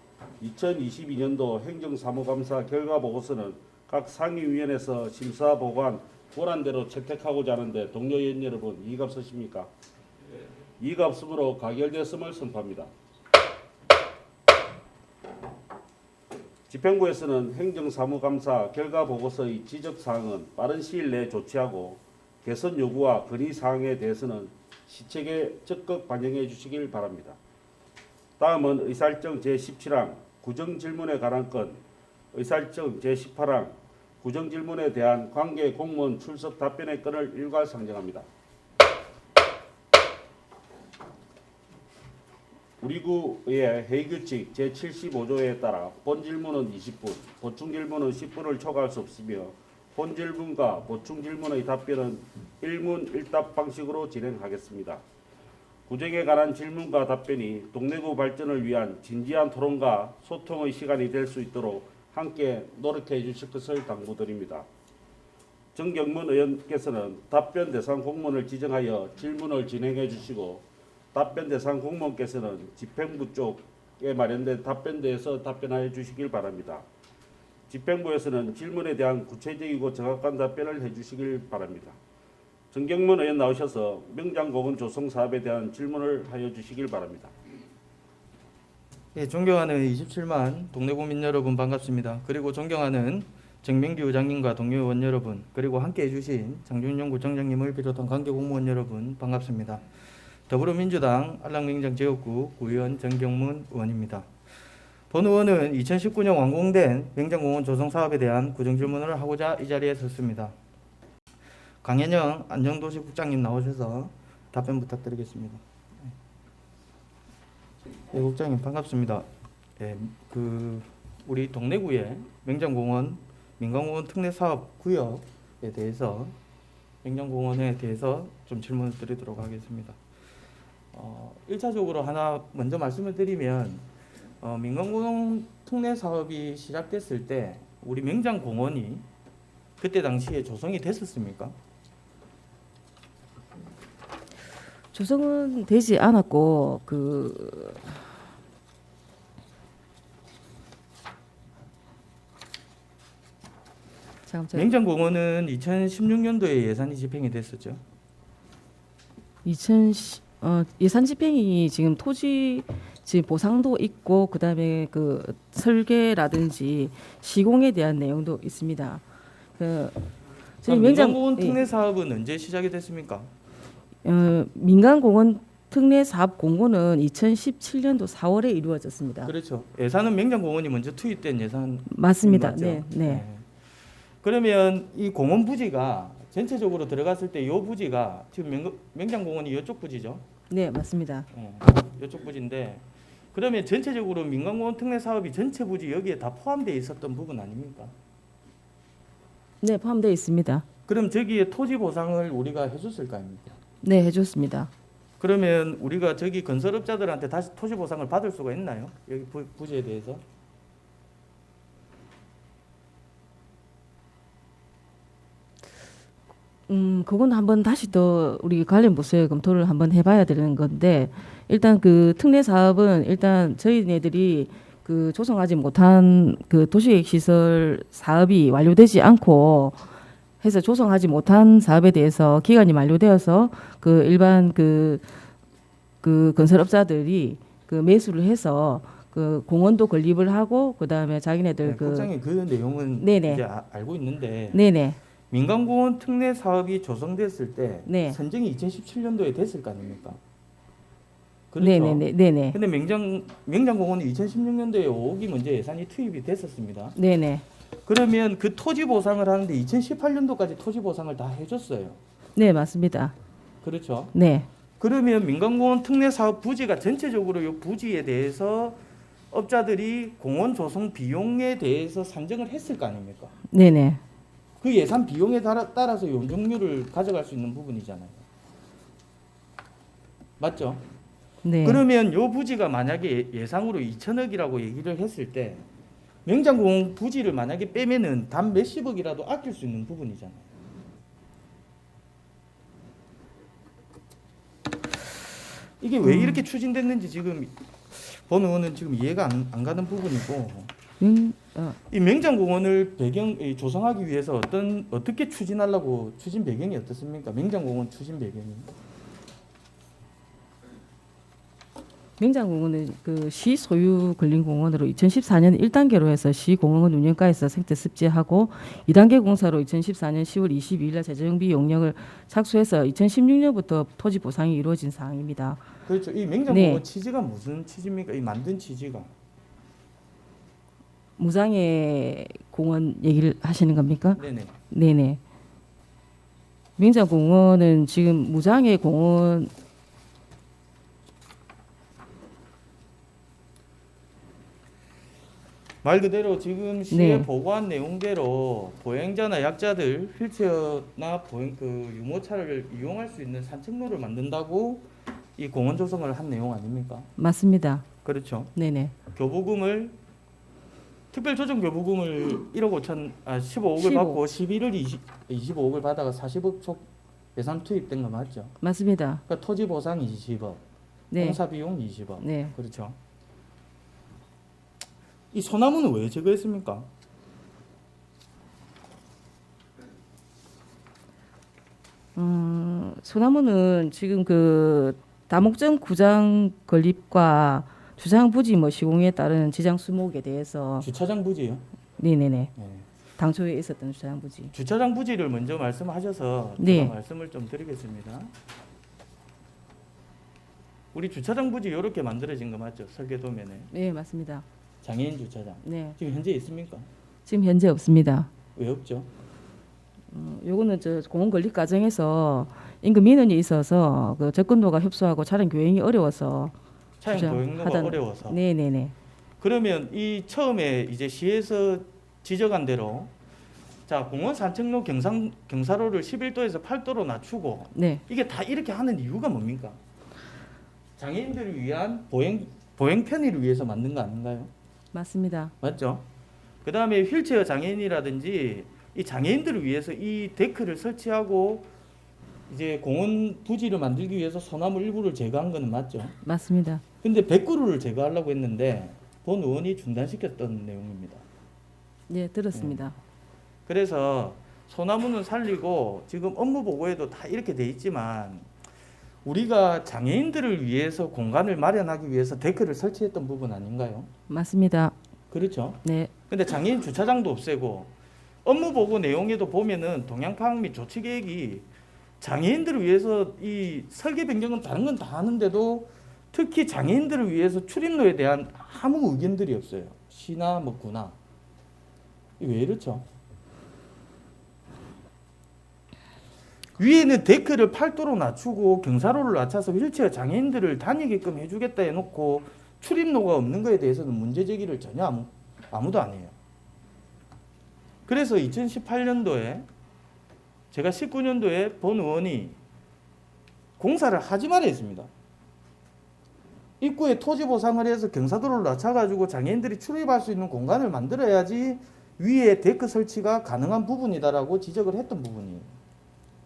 2022년도 행정사무감사 결과보고서는 각 상임위원회에서 심사 보고한 권한대로 채택하고자 하는데 동료 의원 여러분 이의가 없으십니까? 이의가 없으므로 가결되었음을 선포합니다. 집행부에서는 행정사무감사 결과보고서의 지적사항은 빠른 시일 내에 조치하고 개선 요구와 건의사항에 대해서는 시책에 적극 반영해 주시길 바랍니다. 다음은 의사일정 제17항 구정질문에 관한 건, 의사일정 제18항 구정질문에 대한 관계 공무원 출석 답변의 건을 일괄 상정합니다. 우리 구의 회의규칙 제75조에 따라 본질문은 20분, 보충질문은 10분을 초과할 수 없으며 본질문과 보충질문의 답변은 일문 일답 방식으로 진행하겠습니다. 구정에 관한 질문과 답변이 동래구 발전을 위한 진지한 토론과 소통의 시간이 될 수 있도록 함께 노력해 주실 것을 당부드립니다. 정경문 의원께서는 답변 대상 공무원을 지정하여 질문을 진행해 주시고 답변 대상 공무원께서는 집행부 쪽에 마련된 답변대에서 답변하여 주시길 바랍니다. 집행부에서는 질문에 대한 구체적이고 정확한 답변을 해주시길 바랍니다. 정경문 의원 나오셔서 명장공원 조성 사업에 대한 질문을 하여 주시길 바랍니다. 예, 존경하는 27만 동래구민 여러분 반갑습니다. 그리고 존경하는 정명규 의장님과 동료 의원 여러분, 그리고 함께해 주신 장준용 구청장님을 비롯한 관계 공무원 여러분 반갑습니다. 더불어민주당 안락명장 지역구 구의원 정경문 의원입니다. 본 의원은 2019년 완공된 명장공원 조성 사업에 대한 구정질문을 하고자 이 자리에 섰습니다. 강현영 안전도시국장님 나오셔서 답변 부탁드리겠습니다. 네, 국장님 반갑습니다. 네, 우리 동래구의 명장공원 민간공원 특례사업 구역에 대해서 명장공원에 대해서 좀 질문을 드리도록 하겠습니다. 1차적으로 하나 먼저 말씀을 드리면 민간공원 특례사업이 시작됐을 때 우리 명장공원이 그때 당시에 조성이 됐었습니까? 조성은 되지 않았고 명장공원은 2016년도에 예산이 집행이 됐었죠. 예산 집행이 지금 토지 지금 보상도 있고 그다음에 그 설계라든지 시공에 대한 내용도 있습니다. 민간공원 특례 사업은 언제 시작이 됐습니까? 민간공원 특례 사업 공고는 2017년도 4월에 이루어졌습니다. 그렇죠. 예산은 명장공원이 먼저 투입된 예산 맞습니다. 맞죠? 네. 그러면 이 공원 부지가 전체적으로 들어갔을 때 이 부지가 지금 명장공원이 이쪽 부지죠? 네, 맞습니다. 이쪽 부지인데 그러면 전체적으로 민간공원 특례 사업이 전체 부지 여기에 다 포함되어 있었던 부분 아닙니까? 네, 포함되어 있습니다. 그럼 저기에 토지 보상을 우리가 해줬을 거 아닙니까? 네, 해줬습니다. 그러면 우리가 저기 건설업자들한테 다시 토지 보상을 받을 수가 있나요? 여기 부지에 대해서? 그건 한번 다시 더 우리 관련 부서에 검토를 한번 해봐야 되는 건데 일단 그 특례 사업은 일단 저희네들이 그 조성하지 못한 그 도시계획 시설 사업이 완료되지 않고 해서 조성하지 못한 사업에 대해서 기간이 만료되어서 그 일반 그 건설업자들이 그 매수를 해서 그 공원도 건립을 하고 그다음에 자기네들 네, 그 국장님 그 내용은 네네. 이제 알고 있는데 네네. 민간공원 특례 사업이 조성됐을 때 네. 선정이 2017년도에 됐을 거 아닙니까? 그렇죠. 네네네. 네네. 근데 명장공원이 2016년도에 5억이 먼저 예산이 투입이 됐었습니다. 네네. 그러면 그 토지 보상을 하는데 2018년도까지 토지 보상을 다 해줬어요. 네, 맞습니다. 그렇죠. 네. 그러면 민간공원 특례 사업 부지가 전체적으로 이 부지에 대해서 업자들이 공원 조성 비용에 대해서 산정을 했을 거 아닙니까? 네네. 그 예산 비용에 따라서 용적률을 가져갈 수 있는 부분이잖아요. 맞죠? 네. 그러면 요 부지가 만약에 예상으로 2천억이라고 얘기를 했을 때 명장공원 부지를 만약에 빼면은 단 몇십억이라도 아낄 수 있는 부분이잖아요. 이게 왜 이렇게 추진됐는지 지금 본 의원은 지금 이해가 안 가는 부분이고 이 명장공원을 이 조성하기 위해서 어떻게 추진하려고 추진 배경이 어떻습니까? 명장공원 추진 배경이. 명장공원은 그 시 소유 근린 공원으로 2014년 1단계로 해서 시 공원 운영가에서 생태 습지하고 2단계 공사로 2014년 10월 22일 날 재정비 용역을 착수해서 2016년부터 토지 보상이 이루어진 사항입니다. 그렇죠. 이 명장공원 네. 취지가 무슨 취지입니까? 이 만든 취지가. 무장의 공원 얘기를 하시는 겁니까? 네네. 네네. 명장공원은 지금 무장의 공원 말 그대로 지금 시에 네. 보고한 내용대로 보행자나 약자들 휠체어나 유모차를 이용할 수 있는 산책로를 만든다고 이 공원 조성을 한 내용 아닙니까? 맞습니다. 그렇죠. 네네. 교부금을 특별조정 교부금을 15억을 15억. 받고 11월 25억을 받아가 40억 초 예산 투입된 거 맞죠? 맞습니다. 그러니까 토지 보상 20억, 네. 공사 비용 20억. 네. 그렇죠. 이 소나무는 왜 제거했습니까? 소나무는 지금 그 다목적 구장 건립과 주장 부지 뭐 시공에 따른 지장 수목에 대해서 주차장 부지요. 네네네. 네. 당초에 있었던 주장 부지. 주차장 부지를 먼저 말씀하셔서 네. 제가 말씀을 좀 드리겠습니다. 우리 주차장 부지 이렇게 만들어진 거 맞죠? 설계도면에 네, 맞습니다. 장애인 주차장 네. 지금 현재 있습니까? 지금 현재 없습니다. 왜 없죠? 요거는 저 공원 건립 과정에서 인근 민원이 있어서 그 접근도가 협소하고 차량 교행이 어려워서 차량 주장 보행로가 하단- 어려워서. 네네네. 그러면 이 처음에 이제 시에서 지적한 대로 자 공원 산책로 경사로를 11도에서 8도로 낮추고 네. 이게 다 이렇게 하는 이유가 뭡니까? 장애인들을 위한 보행 편의를 위해서 만든 거 아닌가요? 맞습니다. 맞죠? 그 다음에 휠체어 장애인이라든지 이 장애인들을 위해서 이 데크를 설치하고 이제 공원 부지를 만들기 위해서 소나무 일부를 제거한 거는 맞죠? 맞습니다. 근데 100그루를 제거하려고 했는데 본 의원이 중단시켰던 내용입니다. 네, 들었습니다. 그래서 소나무는 살리고 지금 업무 보고에도 다 이렇게 돼 있지만 우리가 장애인들을 위해서 공간을 마련하기 위해서 데크를 설치했던 부분 아닌가요? 맞습니다. 그렇죠? 네. 근데 장애인 주차장도 없애고 업무 보고 내용에도 보면은 동향 파악 및 조치 계획이 장애인들을 위해서 이 설계 변경은 다른 건 다 하는데도 특히 장애인들을 위해서 출입로에 대한 아무 의견들이 없어요. 시나 뭐 구나. 이게 왜 이렇죠? 위에는 데크를 8도로 낮추고 경사로를 낮춰서 휠체어 장애인들을 다니게끔 해주겠다 해놓고 출입로가 없는 거에 대해서는 문제 제기를 전혀 아무도 안 해요. 그래서 2018년도에 제가 19년도에 본 의원이 공사를 하지 말아 했습니다. 입구에 토지 보상을 해서 경사도를 낮춰가지고 장애인들이 출입할 수 있는 공간을 만들어야지 위에 데크 설치가 가능한 부분이다라고 지적을 했던 부분이에요.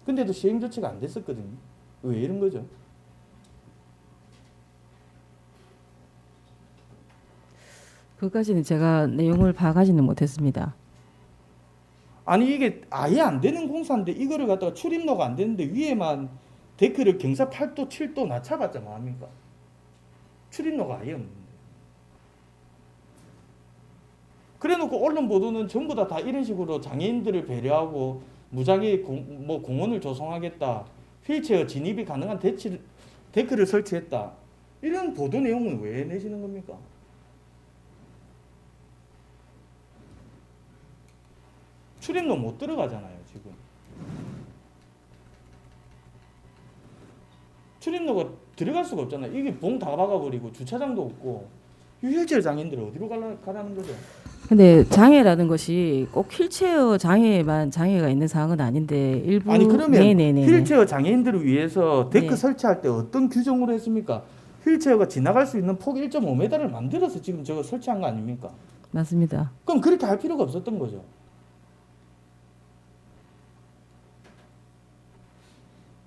근데도 시행 조치가 안 됐었거든요. 왜 이런 거죠? 그까지는 제가 내용을 파악하지는 못했습니다. 아니 이게 아예 안 되는 공사인데 이거를 갖다가 출입로가 안 되는데 위에만 데크를 경사 8도 7도 낮춰봤자 뭐합니까? 출입로가 아예 없는데. 그래놓고 언론 보도는 전부 다 이런 식으로 장애인들을 배려하고 무장애 공원을 조성하겠다, 휠체어 진입이 가능한 데크를 설치했다, 이런 보도 내용은 왜 내시는 겁니까? 출입로 못 들어가잖아요 지금. 출입로가 들어갈 수가 없잖아요. 이게 봉 다 박아버리고 주차장도 없고 휠체어 장애인들은 어디로 가라는 거죠? 근데 장애라는 것이 꼭 휠체어 장애만 장애가 있는 상황은 아닌데 일부 아니 그러면 네네네. 휠체어 장애인들을 위해서 데크 네. 설치할 때 어떤 규정으로 했습니까? 휠체어가 지나갈 수 있는 폭 1.5m를 만들어서 지금 저거 설치한 거 아닙니까? 맞습니다. 그럼 그렇게 할 필요가 없었던 거죠.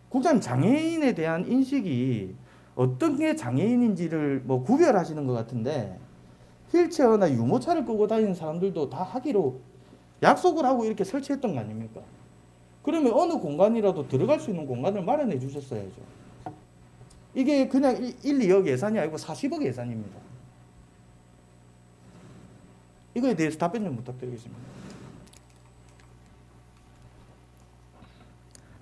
국장님, 장애인에 대한 인식이 어떤 게 장애인인지를 뭐 구별하시는 것 같은데, 휠체어나 유모차를 끌고 다니는 사람들도 다 하기로 약속을 하고 이렇게 설치했던 거 아닙니까? 그러면 어느 공간이라도 들어갈 수 있는 공간을 마련해 주셨어야죠. 이게 그냥 1, 2억 예산이 아니고 40억 예산입니다. 이거에 대해서 답변 좀 부탁드리겠습니다.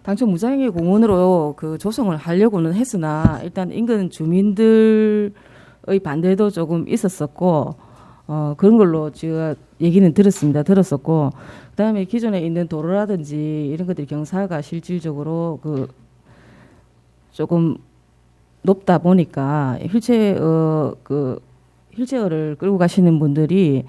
당초 무장애 공원으로 그 조성을 하려고는 했으나 일단 인근 주민들의 반대도 조금 있었었고 그런 걸로 제가 얘기는 들었었고 그다음에 기존에 있는 도로라든지 이런 것들이 경사가 실질적으로 그 조금 높다 보니까 휠체어를 끌고 가시는 분들이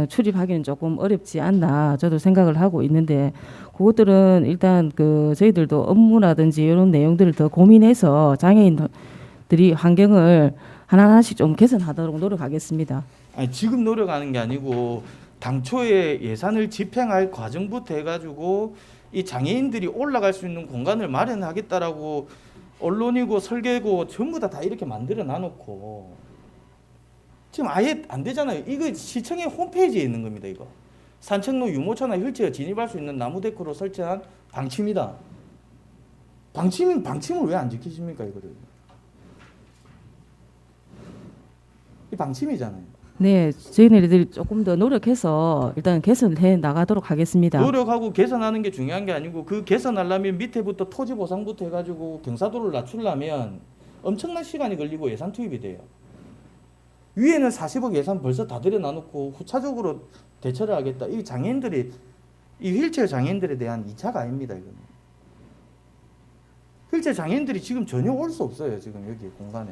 출입하기는 조금 어렵지 않나 저도 생각을 하고 있는데 그것들은 일단 그 저희들도 업무라든지 이런 내용들을 더 고민해서 장애인들이 환경을 하나하나씩 좀 개선하도록 노력하겠습니다. 아니, 지금 노력하는 게 아니고 당초에 예산을 집행할 과정부터 해가지고 이 장애인들이 올라갈 수 있는 공간을 마련하겠다라고 언론이고 설계고 전부 다 이렇게 만들어 놔놓고 지금 아예 안 되잖아요. 이거 시청의 홈페이지에 있는 겁니다. 이거 산책로 유모차나 휠체어 진입할 수 있는 나무 데크로 설치한 방침이다. 방침을 왜 안 지키십니까 이거를? 이 방침이잖아요. 네, 저희들이 조금 더 노력해서 일단 개선해 나가도록 하겠습니다. 노력하고 개선하는 게 중요한 게 아니고 그 개선하려면 밑에부터 토지 보상부터 해가지고 경사도를 낮추려면 엄청난 시간이 걸리고 예산 투입이 돼요. 위에는 40억 예산 벌써 다 들여놔놓고 후차적으로 대처를 하겠다. 이 장애인들이 이 휠체어 장애인들에 대한 2차가 아닙니다. 이거는. 휠체어 장애인들이 지금 전혀 올 수 없어요. 지금 여기 공간에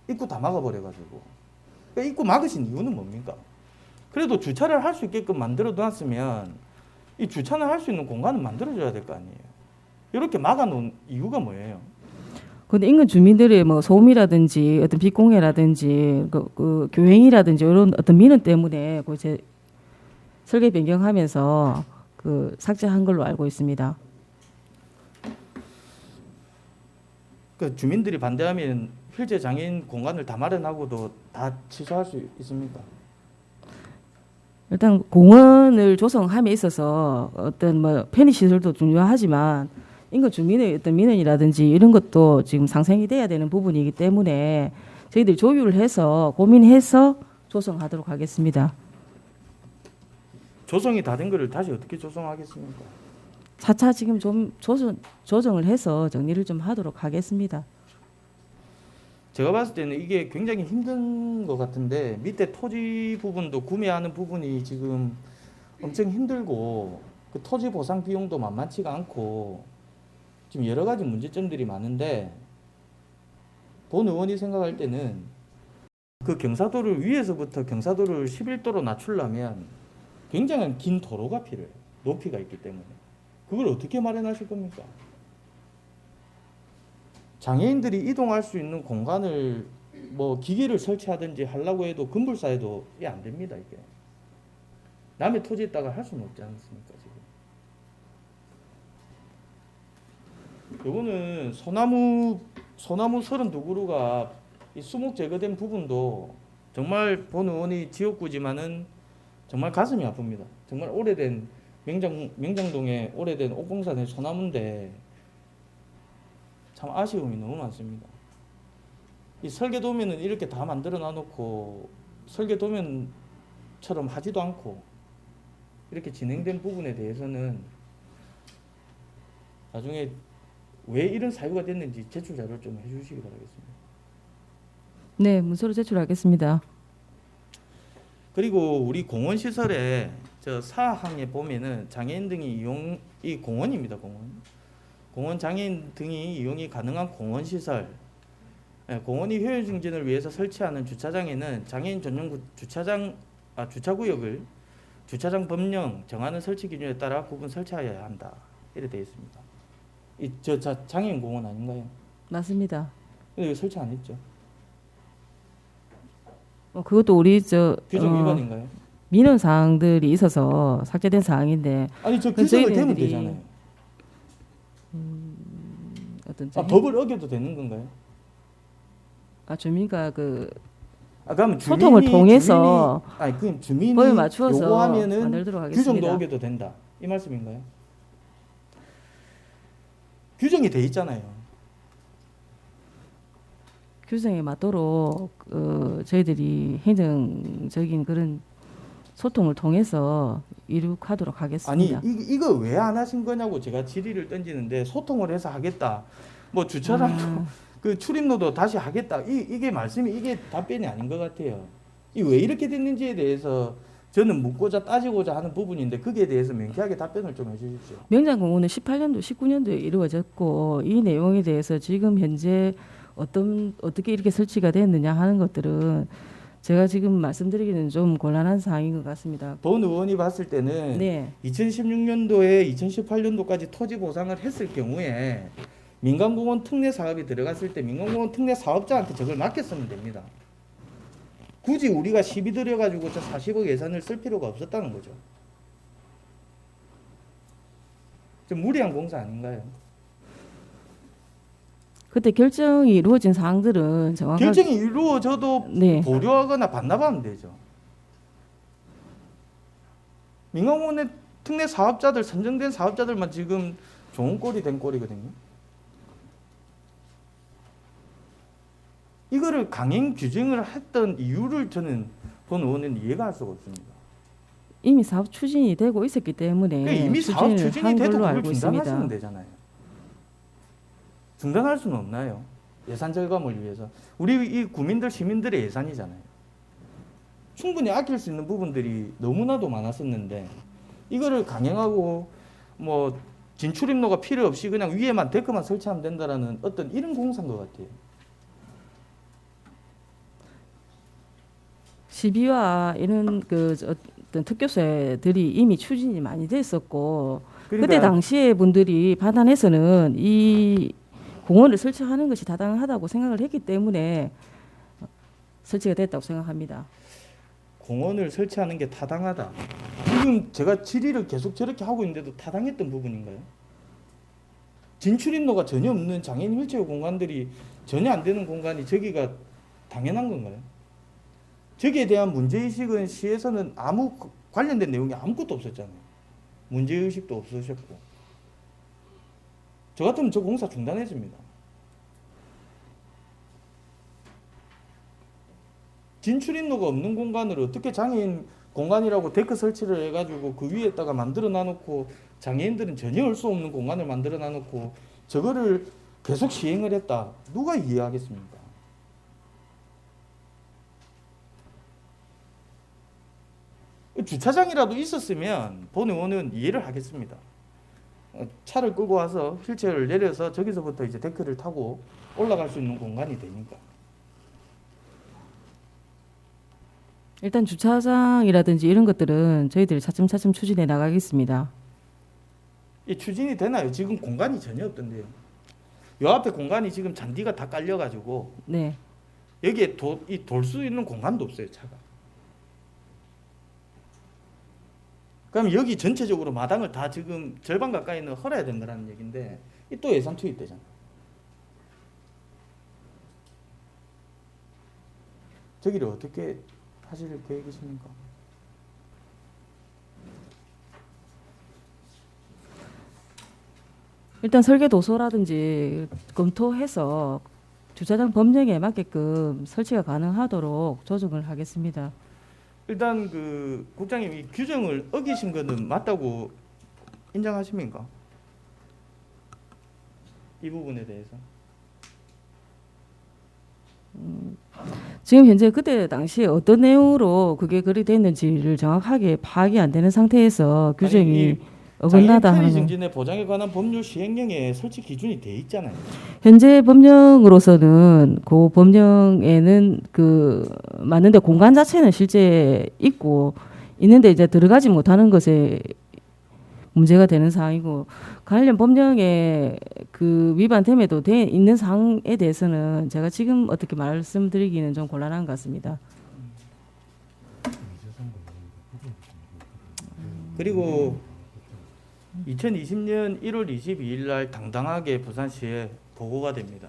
입구 다 막아버려가지고. 그러니까 입구 막으신 이유는 뭡니까? 그래도 주차를 할 수 있게끔 만들어 놨으면 이 주차를 할 수 있는 공간을 만들어줘야 될 거 아니에요. 이렇게 막아놓은 이유가 뭐예요? 근데 인근 주민들의 뭐 소음이라든지 어떤 빛공해라든지 그 교행이라든지 이런 어떤 민원 때문에 그 제 설계 변경하면서 그 삭제한 걸로 알고 있습니다. 그 주민들이 반대하면 휠체어 장애인 공간을 다 마련하고도 다 취소할 수 있습니까? 일단 공원을 조성함에 있어서 어떤 뭐 편의 시설도 중요하지만 인근 주민의 어떤 민원이라든지 이런 것도 지금 상생이 돼야 되는 부분이기 때문에 저희들이 조율을 해서 고민해서 조성하도록 하겠습니다. 조성이 다 된 거를 다시 어떻게 조성하겠습니까? 차차 지금 좀 조정을 해서 정리를 좀 하도록 하겠습니다. 제가 봤을 때는 이게 굉장히 힘든 것 같은데 밑에 토지 부분도 구매하는 부분이 지금 엄청 힘들고 그 토지 보상 비용도 만만치가 않고 지금 여러 가지 문제점들이 많은데 본 의원이 생각할 때는 그 경사도를 위에서부터 경사도를 11도로 낮추려면 굉장한 긴 도로가 필요해요. 높이가 있기 때문에. 그걸 어떻게 마련하실 겁니까? 장애인들이 이동할 수 있는 공간을 뭐 기계를 설치하든지 하려고 해도 건물사에도 이게 안 됩니다. 이게 남의 토지에다가 할 수는 없지 않습니까 지금? 요거는 소나무 32그루가 이 수목 제거된 부분도 정말 본 의원이 지역구지만은 정말 가슴이 아픕니다. 정말 오래된 명장동에 오래된 옥공산의 소나무인데 참 아쉬움이 너무 많습니다. 이 설계도면은 이렇게 다 만들어 놔놓고 설계도면처럼 하지도 않고 이렇게 진행된 부분에 대해서는 나중에 왜 이런 사유가 됐는지 제출 자료를 좀 해주시기 바라겠습니다. 네, 문서로 제출하겠습니다. 그리고 우리 공원 시설에 저 사항에 보면은 장애인 등이 이 공원입니다. 공원 장애인 등이 이용이 가능한 공원 시설. 공원이 효율 증진을 위해서 설치하는 주차장에는 장애인 전용 주차구역을 주차장 법령 정하는 설치 기준에 따라 구분 설치하여야 한다. 이렇게 되어 있습니다. 장애인 공원 아닌가요? 맞습니다. 근데 왜 설치 안 했죠? 그것도 우리 규정 위반인가요? 민원 사항들이 있어서 삭제된 사항인데 아니 저 그 규정을 대면 저희들이- 되잖아요. 어떤 법을 어겨도 되는 건가요? 주민과 그러면 소통을 통해서 그럼 주민이 법에 맞추어서 요구하면은 만들도록 하겠습니다. 규정도 어겨도 된다 이 말씀인가요? 규정이 돼 있잖아요. 규정에 맞도록 저희들이 행정적인 그런 소통을 통해서 이룩하도록 아니 하겠습니다. 이거 왜 안 하신 거냐고 제가 질의를 던지는데 소통을 해서 하겠다. 뭐 주차장 그 출입로도 다시 하겠다. 이게 말씀이 이게 답변이 아닌 것 같아요. 이 왜 이렇게 됐는지에 대해서 저는 묻고자 따지고자 하는 부분인데 거기에 대해서 명쾌하게 답변을 좀 해주십시오. 명장공원은 18년도, 19년도에 이루어졌고 이 내용에 대해서 지금 현재 어떻게 이렇게 설치가 됐느냐 하는 것들은 제가 지금 말씀드리기는 좀 곤란한 사항인 것 같습니다. 본 의원이 봤을 때는 네, 2016년도에 2018년도까지 토지 보상을 했을 경우에 민간공원 특례 사업이 들어갔을 때 민간공원 특례 사업자한테 저걸 맡겼으면 됩니다. 굳이 우리가 시비 들여가지고 저 40억 예산을 쓸 필요가 없었다는 거죠. 좀 무리한 공사 아닌가요? 그때 결정이 이루어진 사항들은 정확하게 결정이 이루어져도 네, 보류하거나 반납하면 되죠. 민간공원의 특례 사업자들 선정된 사업자들만 지금 좋은 꼴이 된 꼴이거든요. 이거를 강행 규정을 했던 이유를 저는 본 의원은 이해가 할 수가 없습니다. 이미 사업 추진이 되고 있었기 때문에 그러니까 이미 사업 추진을 추진이 한 돼도 걸로 그걸 알고 중단하시면 있습니다. 되잖아요. 중단할 수는 없나요? 예산 절감을 위해서. 우리 이 국민들 시민들의 예산이잖아요. 충분히 아낄 수 있는 부분들이 너무나도 많았었는데 이거를 강행하고 뭐 진출입로가 필요 없이 그냥 위에만 데크만 설치하면 된다라는 어떤 이런 공사인 것 같아요. 시비와 이런 어떤 특교사들이 이미 추진이 많이 됐었고 그러니까 그때 당시에 분들이 판단해서는 이 공원을 설치하는 것이 타당하다고 생각을 했기 때문에 설치가 됐다고 생각합니다. 공원을 설치하는 게 타당하다. 지금 제가 질의를 계속 저렇게 하고 있는데도 타당했던 부분인가요? 진출입로가 전혀 없는 장애인 휠체어 공간들이 전혀 안 되는 공간이 저기가 당연한 건가요? 저기에 대한 문제의식은 시에서는 아무 관련된 내용이 아무것도 없었잖아요. 문제의식도 없으셨고. 저 같으면 저 공사 중단했습니다. 진출입로가 없는 공간을 어떻게 장애인 공간이라고 데크 설치를 해가지고 그 위에다가 만들어 놔놓고 장애인들은 전혀 올 수 없는 공간을 만들어 놔놓고 저거를 계속 시행을 했다. 누가 이해하겠습니까? 주차장이라도 있었으면 본 의원은 이해를 하겠습니다. 차를 끌고 와서 휠체어를 내려서 저기서부터 이제 데크를 타고 올라갈 수 있는 공간이 되니까. 일단 주차장이라든지 이런 것들은 저희들이 차츰차츰 추진해 나가겠습니다. 이 추진이 되나요? 지금 공간이 전혀 없던데요. 요 앞에 공간이 지금 잔디가 다 깔려가지고 네, 여기에 돌 수 있는 공간도 없어요, 차가. 그럼 여기 전체적으로 마당을 다 지금 절반 가까이는 헐어야 된다는 얘기인데 이 또 예산 투입되잖아요. 저기를 어떻게 하실 계획이십니까? 일단 설계 도서라든지 검토해서 주차장 법령에 맞게끔 설치가 가능하도록 조정을 하겠습니다. 일단 국장님 이 규정을 어기신 거는 맞다고 인정하십니까? 이 부분에 대해서. 지금 현재 그때 당시에 어떤 내용으로 그게 그리 됐는지를 정확하게 파악이 안 되는 상태에서 규정이 어긋나다 장애인 하는 편의 거. 증진에 보장에 관한 법률 시행령에 설치 기준이 돼 있잖아요. 현재 법령으로서는 그 법령에는 맞는데 공간 자체는 실제 있는데 이제 들어가지 못하는 것에 문제가 되는 사항이고 관련 법령에 위반됨에도 있는 사항에 대해서는 제가 지금 어떻게 말씀드리기는 좀 곤란한 것 같습니다. 그리고 2020년 1월 22일 날 당당하게 부산시에 보고가 됩니다.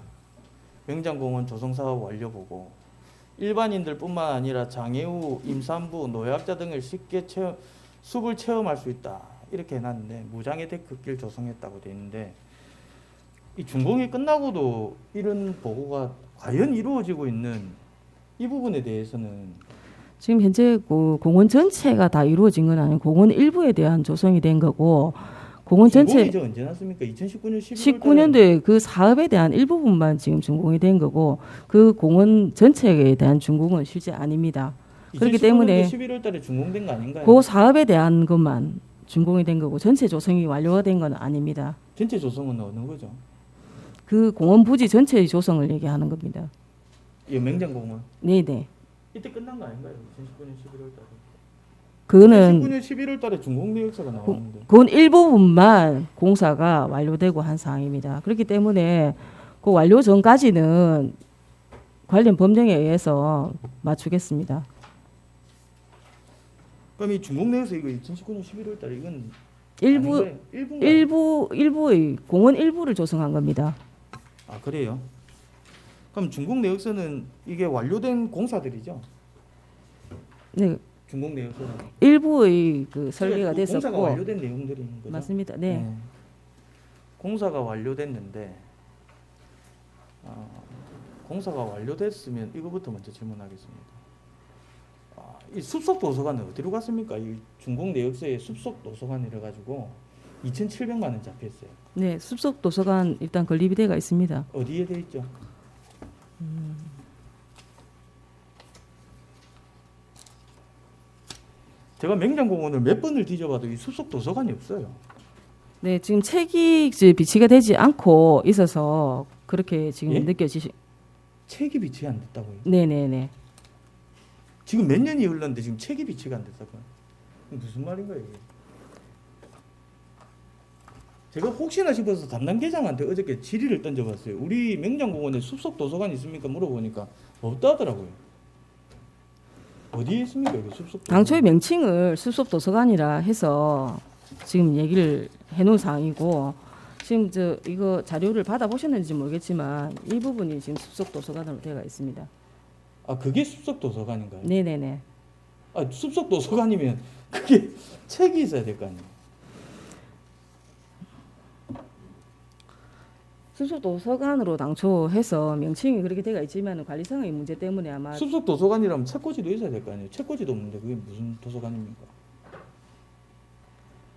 명장공원 조성사업 완료 보고 일반인들뿐만 아니라 장애우, 임산부, 노약자 등을 쉽게 숲을 체험할 수 있다. 이렇게 해놨는데 무장애 데크길 조성했다고 돼 있는데 이 준공이 끝나고도 이런 보고가 과연 이루어지고 있는 이 부분에 대해서는 지금 현재 공원 전체가 다 이루어진 건 아니고 공원 일부에 대한 조성이 된 거고 공원 전체 준공이 언제 났습니까? 2019년 19년도에 그 사업에 대한 일부분만 지금 준공이 된 거고 그 공원 전체에 대한 준공은 실제 아닙니다. 그렇기 때문에 11월 달에 준공된 거 아닌가요? 그 사업에 대한 것만 준공이 된 거고 전체 조성이 완료가 된 건 아닙니다. 전체 조성은 어느 거죠? 그 공원 부지 전체의 조성을 얘기하는 겁니다. 이 명장공원. 네네. 이때 끝난 거 아닌가요? 2019년 11월 달에. 그거는 2019년 11월 달에 준공 내역서가 나왔는데. 그건 일부분만 공사가 완료되고 한 사항입니다. 그렇기 때문에 그 완료 전까지는 관련 법령에 의해서 맞추겠습니다. 그럼 이 준공 내역서 이거 2019년 11월 달에 이건 아닌가요? 일부인가요? 일부의 공원 일부를 조성한 겁니다. 아 그래요? 그럼 준공 내역서는 이게 완료된 공사들이죠? 네, 준공 내역서는 일부의 설계가 그러니까 공사가 됐었고 완료된 내용들인 거죠? 맞습니다. 네. 공사가 완료됐는데 공사가 완료됐으면 이거부터 먼저 질문하겠습니다. 이 숲속 도서관은 어디로 갔습니까? 이 준공 내역서에 숲속 도서관이라 가지고 2,700만 원 잡혔어요. 네, 숲속 도서관 일단 건립이 있습니다. 어디에 돼 있죠? 제가 명장공원을 몇 번을 뒤져봐도 이 숲속 도서관이 없어요. 네, 지금 책이 이제 비치가 되지 않고 있어서 그렇게 지금 예? 책이 비치 안 됐다고요? 네네네. 지금 몇 년이 흘렀는데 지금 책이 비치가 안 됐다고요? 무슨 말인가요 이게? 제가 혹시나 싶어서 담당 계장한테 어저께 질의를 던져봤어요. 우리 명장공원에 숲속 도서관 있습니까? 물어보니까 없다 하더라고요. 어디에 있습니까? 이게 숲속 도서관? 당초에 명칭을 숲속 도서관이라 해서 지금 얘기를 해놓은 사항이고 지금 이거 자료를 받아보셨는지 모르겠지만 이 부분이 지금 숲속 도서관으로 되어 있습니다. 아 그게 숲속 도서관인가요? 네네네. 아 숲속 도서관이면 그게 책이 있어야 될 거 아니에요? 숲속 도서관으로 당초 해서 명칭이 그렇게 되어 있지만 관리상의 문제 때문에 아마 숲속 도서관이라면 책꽂이도 있어야 될 거 아니에요? 책꽂이도 없는데 그게 무슨 도서관입니까?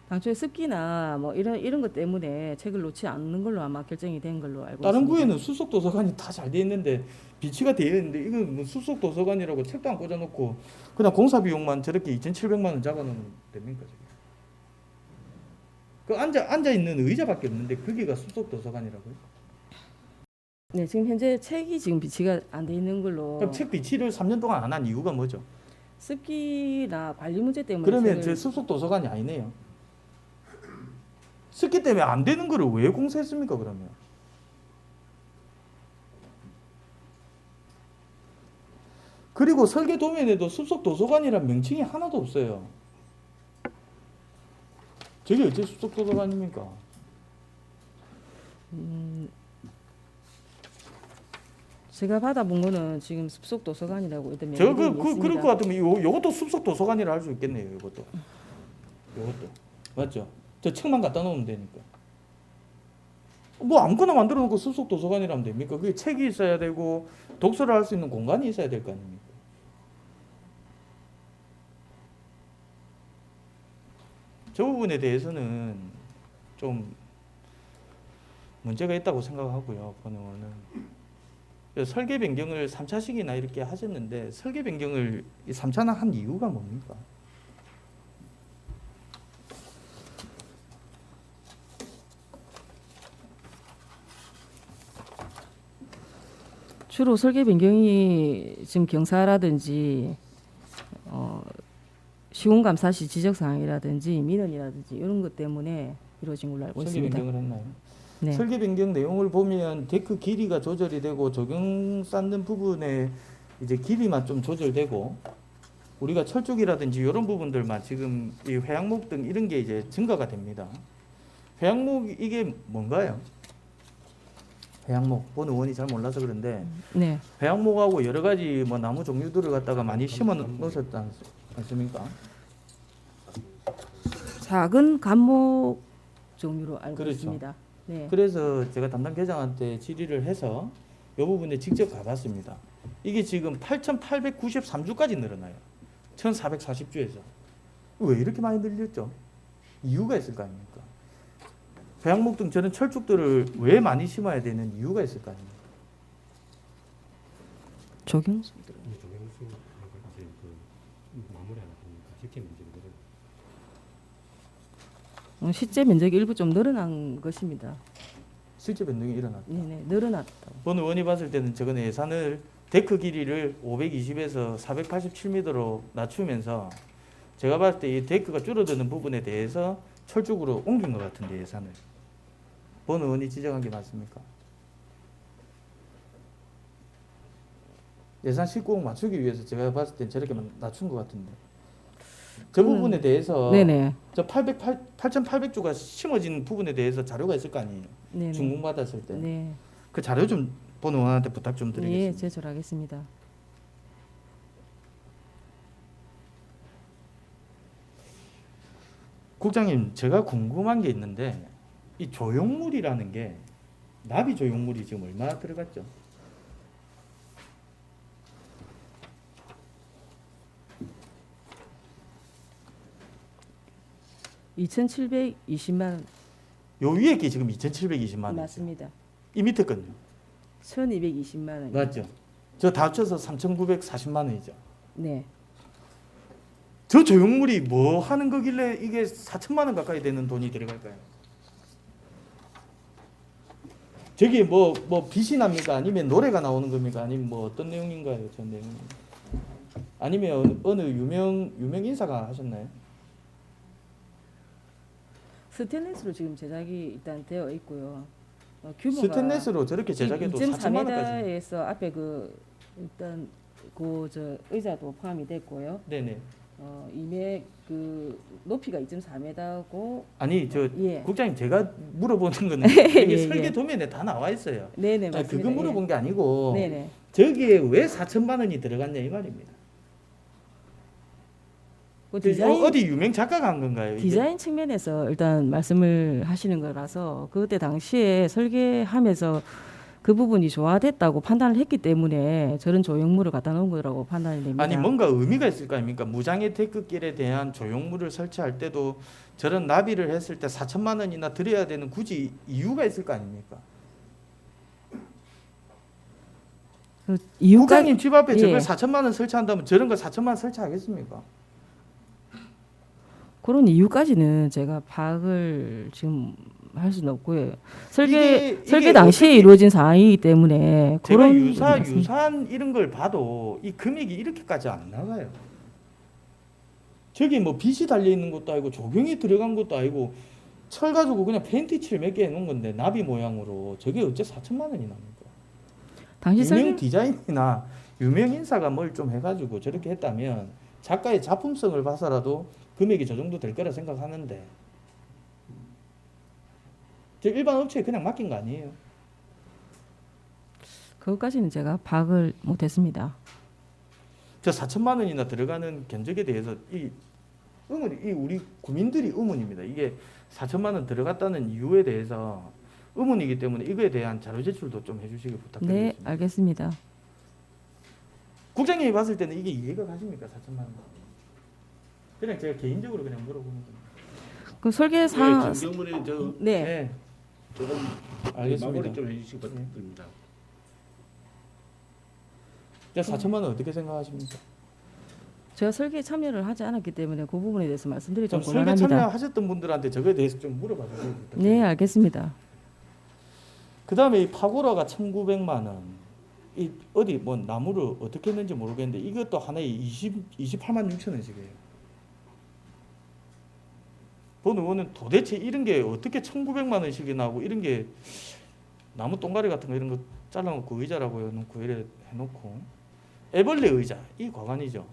당초에 습기나 뭐 이런 것 때문에 책을 놓지 않는 걸로 아마 결정이 된 걸로 알고 다른 있습니다. 구에는 숲속 도서관이 다 잘 돼 있는데 비치가 되어 있는데 이건 뭐 숲속 도서관이라고 책도 안 꽂아놓고 그냥 공사 비용만 저렇게 2,700만 원 잡아놓으면 됩니까 지금? 그 앉아 있는 의자밖에 없는데 그게가 숲속 도서관이라고요? 네, 지금 현재 책이 지금 비치가 안 돼 있는 걸로 그럼 책 비치를 3년 동안 안 한 이유가 뭐죠? 습기나 관리 문제 때문에 그러면 책을- 저 숲속 도서관이 아니네요. 습기 때문에 안 되는 거를 왜 공사했습니까 그러면? 그리고 설계 도면에도 숲속 도서관이란 명칭이 하나도 없어요. 저게 어째 숲속 도서관입니까? 제가 받아본 거는 지금 숲속 도서관이라고 일단 저 명분이 있습니다. 그럴 것 같으면 요것도 숲속 도서관이라 할 수 있겠네요. 요것도 맞죠? 저 책만 갖다 놓으면 되니까. 뭐 아무거나 만들어 놓고 숲속 도서관이라면 됩니까? 그게 책이 있어야 되고 독서를 할 수 있는 공간이 있어야 될 거 아닙니까? 저 부분에 대해서는 좀 문제가 있다고 생각하고요. 번영원은 설계 변경을 3차식이나 이렇게 하셨는데 설계 변경을 3차나 한 이유가 뭡니까? 주로 설계 변경이 지금 경사라든지 시공감사 시 지적 사항이라든지 민원이라든지 이런 것 때문에 이루어진 걸로 알고 설계 있습니다. 변경을 했나요? 네. 설계 변경 내용을 보면 데크 길이가 조절이 되고 조경 쌓는 부분에 이제 길이만 좀 조절되고 우리가 철쭉이라든지 이런 부분들만 지금 이 회양목 등 이런 게 이제 증가가 됩니다. 회양목 이게 뭔가요? 회양목 본 의원이 잘 몰라서 그런데 네. 회양목하고 여러 가지 뭐 나무 종류들을 갖다가 많이 심어 놓으셨지 않습니까? 작은 감목 종류로 알고 그렇죠. 있습니다. 네. 그래서 제가 담당 계장한테 질의를 해서 이 부분에 직접 가봤습니다. 이게 지금 8,893주까지 늘어나요. 1,440주에서. 왜 이렇게 많이 늘렸죠? 이유가 있을 거 아닙니까? 배양목 등 저런 철쭉들을 왜 많이 심어야 되는 이유가 있을 거 아닙니까? 적용 실제 면적이 일부 좀 늘어난 것입니다. 실제 변동이 일어났다. 네네, 늘어났다. 본 의원이 봤을 때는 저건 예산을 데크 길이를 520에서 487m로 낮추면서 제가 봤을 때 이 데크가 줄어드는 부분에 대해서 철쭉으로 옮긴 것 같은데 예산을. 본 의원이 지적한 게 맞습니까? 예산 19억 맞추기 위해서 제가 봤을 때 저렇게 낮춘 것 같은데. 저 부분에 대해서 네네. 저 8,800주가 심어진 부분에 대해서 자료가 있을 거 아니에요. 네네. 준공받았을 때. 네. 그 자료 좀 본 의원한테 부탁 좀 예, 드리겠습니다. 제출하겠습니다. 국장님, 제가 궁금한 게 있는데 이 조형물이라는 게 나비 조형물이 지금 얼마 들어갔죠? (2,720만 원) 요 위에 게 지금 2,720만 원. 맞습니다. 이 밑에 건요. 1,220만 원. 맞죠? 저 다 합쳐서 3,940만 원이죠. 네. 저 조형물이 뭐 하는 거길래 이게 4천만 원 가까이 되는 돈이 들어갈까요? 저기 뭐 빛이 납니까? 아니면 노래가 나오는 겁니까? 아니면 뭐 어떤 내용인가요? 저 내용. 아니면 어느 유명 인사가 하셨나요? 스테인리스로 지금 제작이 일단 되어 있고요. 규모가 스테인리스로 저렇게 제작해도 4천만 원까지. 2.4m에서 앞에 그 일단 그 저 의자도 포함이 됐고요. 네네. 이메 그 높이가 2.4m고 아니 저 예. 국장님 제가 물어보는 거는 이게 예, 설계 예. 도면에 다 나와 있어요. 네네 아니, 맞습니다. 그거 물어본 게 아니고 예. 네네. 저기에 왜 4천만 원이 들어갔냐 이 말입니다. 그 디자인 어디 유명 작가가 한 건가요? 이게? 디자인 측면에서 일단 말씀을 하시는 거라서 그때 당시에 설계하면서 그 부분이 조화됐다고 판단을 했기 때문에 저런 조형물을 갖다 놓은 거라고 판단이 됩니다. 아니 뭔가 의미가 있을 거 아닙니까? 무장의 데크길에 대한 조형물을 설치할 때도 저런 나비를 했을 때 4천만 원이나 들여야 되는 굳이 이유가 있을 거 아닙니까? 그 이유가 국장님 집 앞에 저걸 예. 4천만 원 설치한다면 저런 거 4천만 원 설치하겠습니까? 그런 이유까지는 제가 파악을 지금 할 수는 없고요. 설계 이게 당시에 어떻게- 이루어진 사항이기 때문에 제가 그런 유산 이런 걸 봐도 이 금액이 이렇게까지 안 나가요. 저기 뭐 빛이 달려 있는 것도 아니고 조경이 들어간 것도 아니고 철 가지고 그냥 페인트 칠 몇 개 해놓은 건데 나비 모양으로 저게 어째 4천만 원이 납니까? 당시 유명 설계 디자인이나 유명 인사가 뭘 좀 해가지고 저렇게 했다면 작가의 작품성을 봐서라도 금액이 저 정도 될 거라 생각하는데 저 일반 업체에 그냥 맡긴 거 아니에요? 그것까지는 제가 파악을 못했습니다. 저 4천만 원이나 들어가는 견적에 대해서 이 우리 국민들이 의문입니다. 이게 4천만 원 들어갔다는 이유에 대해서 의문이기 때문에 이거에 대한 자료 제출도 좀 해주시기 네, 부탁드리겠습니다. 알겠습니다. 국장님이 봤을 때는 이게 이해가 가십니까? 4천만 원. 그냥 제가 개인적으로 그냥 물어보는 겁니다. 그 설계사 정경문의 저 네. 네, 조금 알겠습니다. 마무리 좀 해주시기 부탁드립니다. 4천만 원 어떻게 생각하십니까? 제가 설계에 참여를 하지 않았기 때문에 그 부분에 대해서 말씀드리기 좀 좀 설계 곤란합니다. 참여하셨던 분들한테 저거에 대해서 좀 물어봐 주세요. 네, 알겠습니다. 그다음에 이 파고라가 1,900만 원. 이 어디 뭐 나무를 어떻게 했는지 모르겠는데 이것도 하나에 28만 6천 원씩이에요. 본 의원은 도대체 이런 게 어떻게 1,900만 원씩이 나오고 이런 게 나무 똥가리 같은 거 이런 거 잘라놓고 의자라고 해놓고 이래 해놓고 애벌레 의자 이 과관이죠.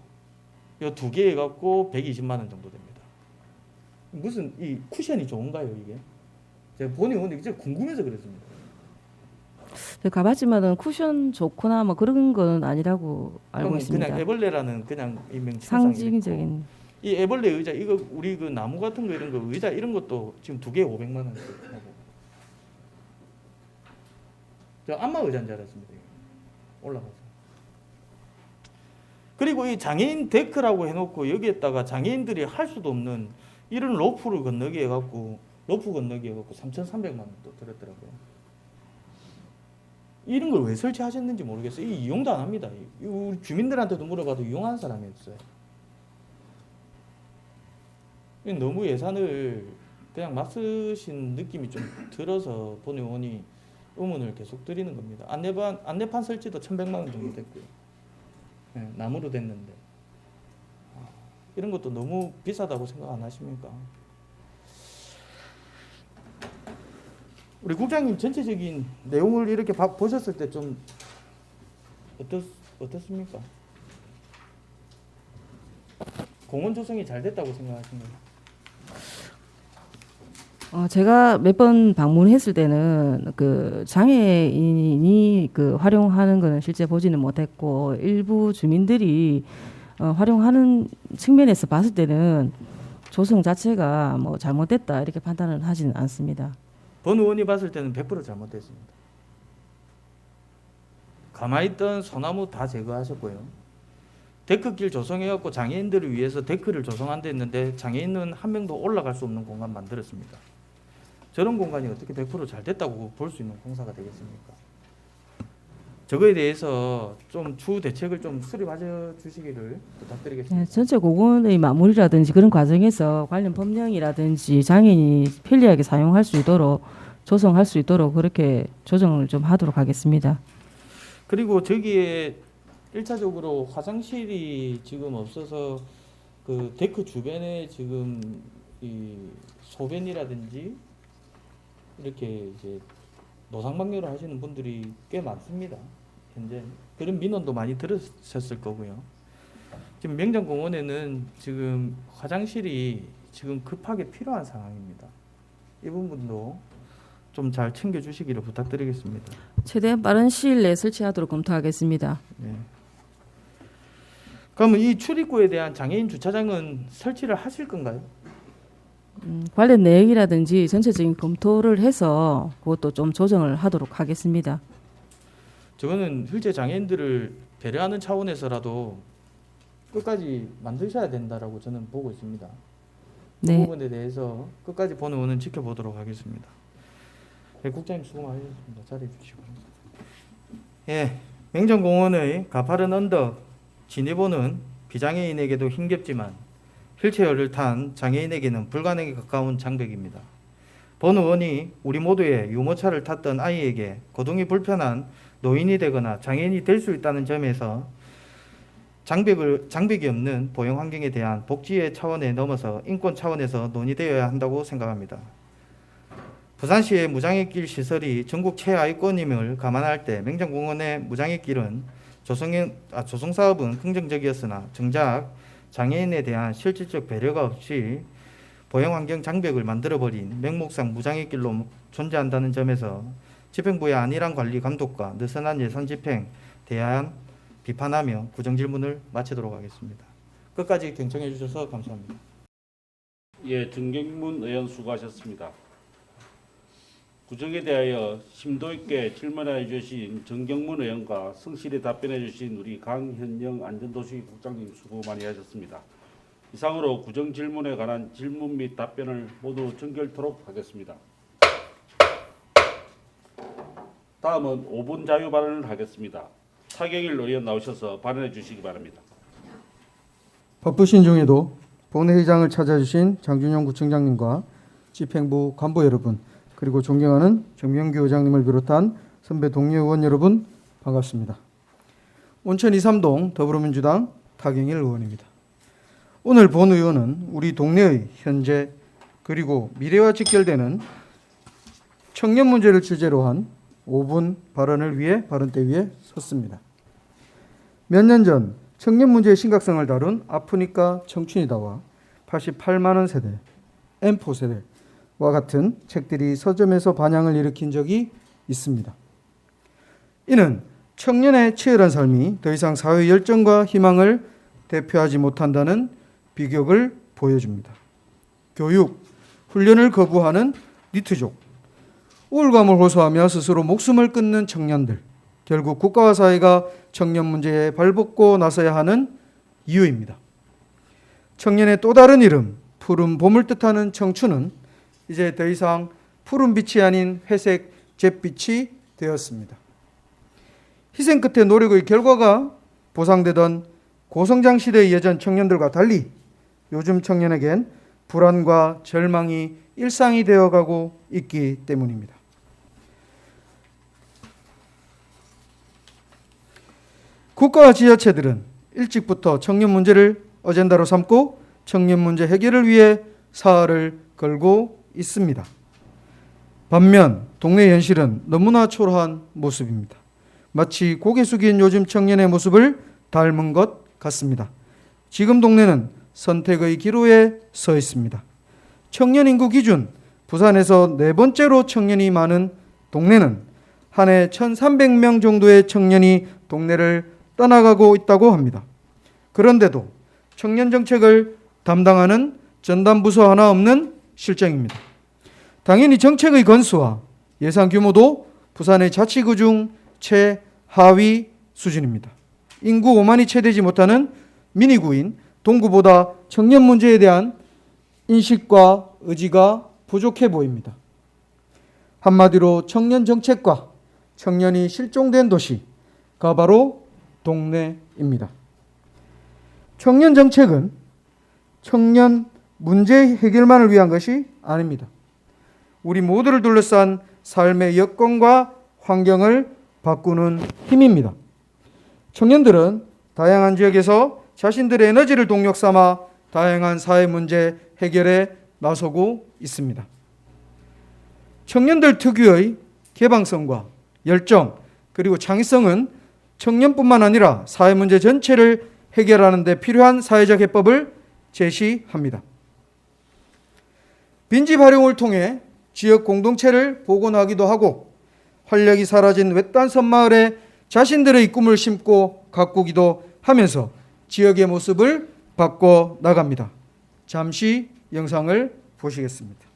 이 두 개 해갖고 120만 원 정도 됩니다. 무슨 이 쿠션이 좋은가요 이게? 제가 본 의원이 진짜 궁금해서 그랬습니다. 제가 가봤지만은 쿠션 좋거나 뭐 그런 건 아니라고 알고 그럼 있습니다. 그냥 애벌레라는 그냥 이명 상징적인. 이 애벌레 의자 이거 우리 그 나무 같은 거 이런 거 의자 이런 것도 지금 두 개에 500만 원씩 하고 저 안마 의자인 줄 알았습니다. 이거. 올라가서 그리고 이 장애인 데크라고 해놓고 여기에다가 장애인들이 할 수도 없는 이런 로프를 건너기 해갖고 로프 건너기 해갖고 3,300만 원 또 들었더라고요. 이런 걸 왜 설치하셨는지 모르겠어요. 이 이용도 안 합니다. 우리 주민들한테도 물어봐도 이용하는 사람이 없어요. 너무 예산을 그냥 막 쓰신 느낌이 좀 들어서 본 의원이 의문을 계속 드리는 겁니다. 안내판 설치도 1,100만 원 정도 됐고요. 네, 나무로 됐는데 이런 것도 너무 비싸다고 생각 안 하십니까? 우리 국장님 전체적인 내용을 이렇게 보셨을 때 좀 어떻습니까? 공원 조성이 잘 됐다고 생각하십니까? 제가 몇 번 방문했을 때는 그 장애인이 그 활용하는 거는 실제 보지는 못했고 일부 주민들이 활용하는 측면에서 봤을 때는 조성 자체가 뭐 잘못됐다 이렇게 판단을 하지는 않습니다. 본 의원이 봤을 때는 100% 잘못됐습니다. 가만히 있던 소나무 다 제거하셨고요. 데크길 조성해갖고 장애인들을 위해서 데크를 조성한다 했는데 장애인은 한 명도 올라갈 수 없는 공간 만들었습니다. 저런 공간이 어떻게 100% 잘 됐다고 볼 수 있는 공사가 되겠습니까? 저거에 대해서 좀 추후 대책을 좀 수립해 주시기를 부탁드리겠습니다. 네, 전체 공원의 마무리라든지 그런 과정에서 관련 법령이라든지 장애인이 편리하게 사용할 수 있도록 조성할 수 있도록 그렇게 조정을 좀 하도록 하겠습니다. 그리고 저기에 1차적으로 화장실이 지금 없어서 그 데크 주변에 지금 이 소변이라든지 이렇게 이제 노상방뇨를 하시는 분들이 꽤 많습니다. 현재 그런 민원도 많이 들으셨을 거고요. 지금 명장공원에는 지금 화장실이 지금 급하게 필요한 상황입니다. 이 부분도 좀 잘 챙겨주시기를 부탁드리겠습니다. 최대한 빠른 시일 내에 설치하도록 검토하겠습니다. 네. 그러면 이 출입구에 대한 장애인 주차장은 설치를 하실 건가요? 관련 내역이라든지 전체적인 검토를 해서 그것도 좀 조정을 하도록 하겠습니다. 저거는 실제 장애인들을 배려하는 차원에서라도 끝까지 만드셔야 된다라고 저는 보고 있습니다. 그 네. 부분에 대해서 끝까지 본 의원은 지켜보도록 하겠습니다. 네, 국장님 수고 많으셨습니다. 자리해 주시고. 예, 명정공원의 가파른 언덕 진입로는 비장애인에게도 힘겹지만 휠체어를 탄 장애인에게는 불가능에 가까운 장벽입니다. 본 의원이 우리 모두의 유모차를 탔던 아이에게 거동이 불편한 노인이 되거나 장애인이 될 수 있다는 점에서 장벽이 없는 보행 환경에 대한 복지의 차원에 넘어서 인권 차원에서 논의되어야 한다고 생각합니다. 부산시의 무장애길 시설이 전국 최하위권임을 감안할 때 명장공원의 무장애길은 조성 사업은 긍정적이었으나 정작 장애인에 대한 실질적 배려가 없이 보행환경 장벽을 만들어버린 명목상 무장애길로 존재한다는 점에서 집행부의 안일한 관리 감독과 느슨한 예산 집행 대한 비판하며 구정질문을 마치도록 하겠습니다. 끝까지 경청해 주셔서 감사합니다. 예, 정경문 의원 수고하셨습니다. 구정에 대하여 심도 있게 질문해 주신 정경문 의원과 성실히 답변해 주신 우리 강현영 안전도시 국장님 수고 많이 하셨습니다. 이상으로 구정 질문에 관한 질문 및 답변을 모두 정결토록 하겠습니다. 다음은 5분 자유 발언을 하겠습니다. 차경일 의원 나오셔서 발언해 주시기 바랍니다. 바쁘신 중에도 본회의장을 찾아주신 장준영 구청장님과 집행부 간부 여러분, 그리고 존경하는 정명규 의장님을 비롯한 선배 동료 의원 여러분, 반갑습니다. 온천 2, 3동 더불어민주당 타경일 의원입니다. 오늘 본 의원은 우리 동네의 현재 그리고 미래와 직결되는 청년 문제를 주제로 한 5분 발언을 위해 발언대 위에 섰습니다. 몇 년 전 청년 문제의 심각성을 다룬 아프니까 청춘이다와 88만 원 세대, M4 세대와 같은 책들이 서점에서 반향을 일으킨 적이 있습니다. 이는 청년의 치열한 삶이 더 이상 사회 열정과 희망을 대표하지 못한다는 비극을 보여줍니다. 교육, 훈련을 거부하는 니트족, 우울감을 호소하며 스스로 목숨을 끊는 청년들, 결국 국가와 사회가 청년 문제에 발벗고 나서야 하는 이유입니다. 청년의 또 다른 이름, 푸른 봄을 뜻하는 청춘은 이제 더 이상 푸른 빛이 아닌 회색 잿빛이 되었습니다. 희생 끝의 노력의 결과가 보상되던 고성장 시대의 예전 청년들과 달리 요즘 청년에겐 불안과 절망이 일상이 되어가고 있기 때문입니다. 국가와 지자체들은 일찍부터 청년 문제를 어젠다로 삼고 청년 문제 해결을 위해 사활을 걸고 있습니다. 반면 동네 현실은 너무나 초라한 모습입니다. 마치 고개 숙인 요즘 청년의 모습을 닮은 것 같습니다. 지금 동네는 선택의 기로에 서 있습니다. 청년 인구 기준 부산에서 네 번째로 청년이 많은 동네는 한 해 1,300명 정도의 청년이 동네를 떠나가고 있다고 합니다. 그런데도 청년 정책을 담당하는 전담부서 하나 없는 실정입니다. 당연히 정책의 건수와 예산 규모도 부산의 자치구 중 최하위 수준입니다. 인구 5만이 채 되지 못하는 미니구인 동구보다 청년 문제에 대한 인식과 의지가 부족해 보입니다. 한마디로 청년 정책과 청년이 실종된 도시가 바로 동네입니다. 청년 정책은 청년 문제 해결만을 위한 것이 아닙니다. 우리 모두를 둘러싼 삶의 여건과 환경을 바꾸는 힘입니다. 청년들은 다양한 지역에서 자신들의 에너지를 동력 삼아 다양한 사회 문제 해결에 나서고 있습니다. 청년들 특유의 개방성과 열정 그리고 창의성은 청년뿐만 아니라 사회 문제 전체를 해결하는 데 필요한 사회적 해법을 제시합니다. 빈집 활용을 통해 지역 공동체를 복원하기도 하고 활력이 사라진 외딴 섬마을에 자신들의 꿈을 심고 가꾸기도 하면서 지역의 모습을 바꿔 나갑니다. 잠시 영상을 보시겠습니다.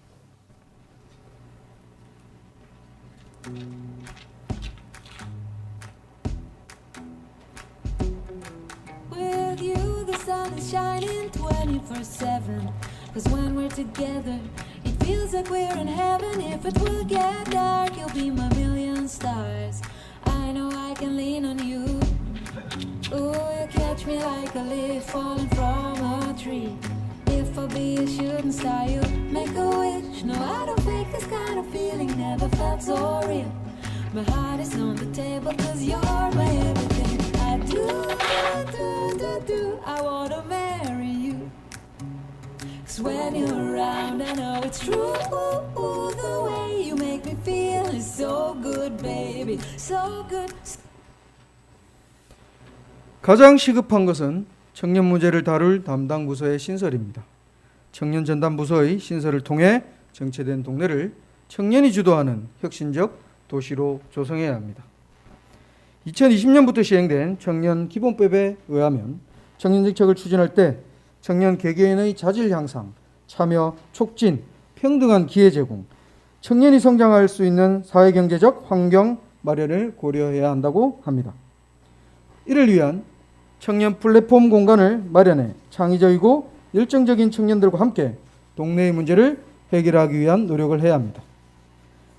With you the sun is shining 24/7. Cause when we're together it feels like we're in heaven. If it will get dark you'll be my million stars. I know I can lean on you. Ooh, you catch me like a leaf falling from a tree. If I'll be a shooting star you make a wish. No, I don't fake this kind of feeling, never felt so real. My heart is on the table cause you're my everything. I do, I wanna marry you. Cause when you're around I know it's true. The way you make me feel is so good, baby. So good. 가장 시급한 것은 청년 문제를 다룰 담당 부서의 신설입니다. 청년 전담 부서의 신설을 통해 정체된 동네를 청년이 주도하는 혁신적 도시로 조성해야 합니다. 2020년부터 시행된 청년 기본법에 의하면 청년 정책을 추진할 때 청년 개개인의 자질 향상, 참여 촉진, 평등한 기회 제공, 청년이 성장할 수 있는 사회경제적 환경 마련을 고려해야 한다고 합니다. 이를 위한 청년 플랫폼 공간을 마련해 창의적이고 열정적인 청년들과 함께 동네의 문제를 해결하기 위한 노력을 해야 합니다.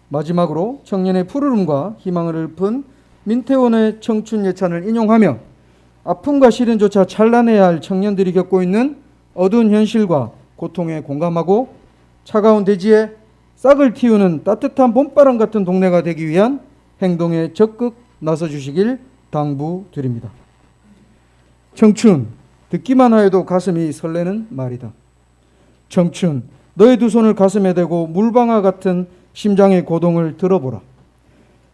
마지막으로 청년의 푸르름과 희망을 읊은 민태원의 청춘 예찬을 인용하며 아픔과 시련조차 찬란해야 할 청년들이 겪고 있는 어두운 현실과 고통에 공감하고 차가운 대지에 싹을 틔우는 따뜻한 봄바람 같은 동네가 되기 위한 행동에 적극 나서주시길 당부드립니다. 청춘, 듣기만 하여도 가슴이 설레는 말이다. 청춘, 너의 두 손을 가슴에 대고 물방아 같은 심장의 고동을 들어보라.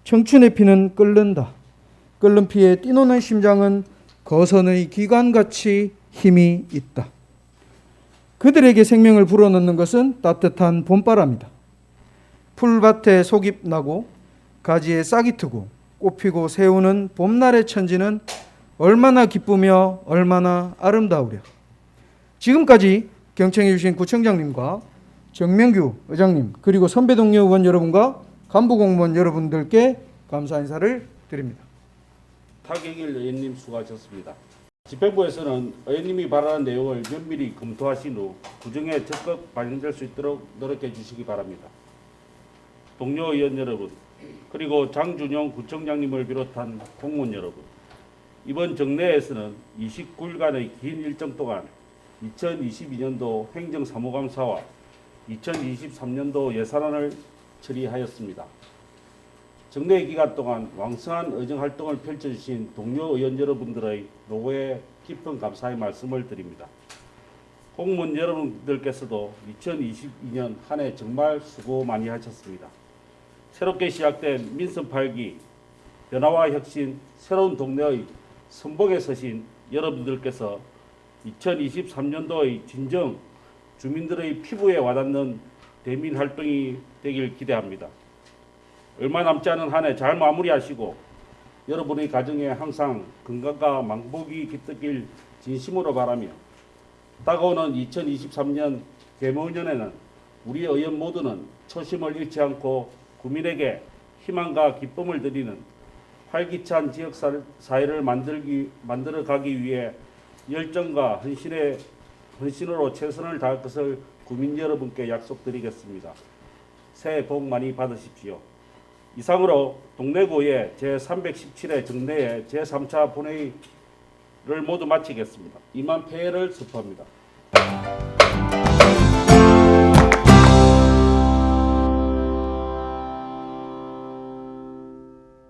청춘의 피는 끓는다. 끓는 피에 뛰노는 심장은 거선의 기관같이 힘이 있다. 그들에게 생명을 불어넣는 것은 따뜻한 봄바람이다. 풀밭에 속잎 나고 가지에 싹이 트고 꽃피고 새우는 봄날의 천지는 얼마나 기쁘며 얼마나 아름다우랴. 지금까지 경청해 주신 구청장님과 정명규 의장님 그리고 선배 동료 의원 여러분과 간부 공무원 여러분들께 감사 인사를 드립니다. 타경일 의원님 수고하셨습니다. 집행부에서는 의원님이 발언한 내용을 면밀히 검토하신 후 구정에 적극 반영될 수 있도록 노력해 주시기 바랍니다. 동료 의원 여러분, 그리고 장준용 구청장님을 비롯한 공무원 여러분, 이번 정례에서는 29일간의 긴 일정 동안 2022년도 행정사무감사와 2023년도 예산안을 처리하였습니다. 정례 기간 동안 왕성한 의정활동을 펼쳐주신 동료 의원 여러분들의 노고에 깊은 감사의 말씀을 드립니다. 공무원 여러분들께서도 2022년 한 해 정말 수고 많이 하셨습니다. 새롭게 시작된 민선 8기, 변화와 혁신, 새로운 동네의 선봉에 서신 여러분들께서 2023년도의 진정 주민들의 피부에 와닿는 대민 활동이 되길 기대합니다. 얼마 남지 않은 한 해 잘 마무리하시고 여러분의 가정에 항상 건강과 만복이 깃들길 진심으로 바라며 다가오는 2023년 개묘년에는 우리 의원 모두는 초심을 잃지 않고 국민에게 희망과 기쁨을 드리는 활기찬 지역사회를 만들어가기 위해 열정과 헌신으로 최선을 다할 것을 국민 여러분께 약속드리겠습니다. 새해 복 많이 받으십시오. 이상으로 동래구의 제317회 정례의 제3차 본회의를 모두 마치겠습니다. 이만 폐회를 선포합니다.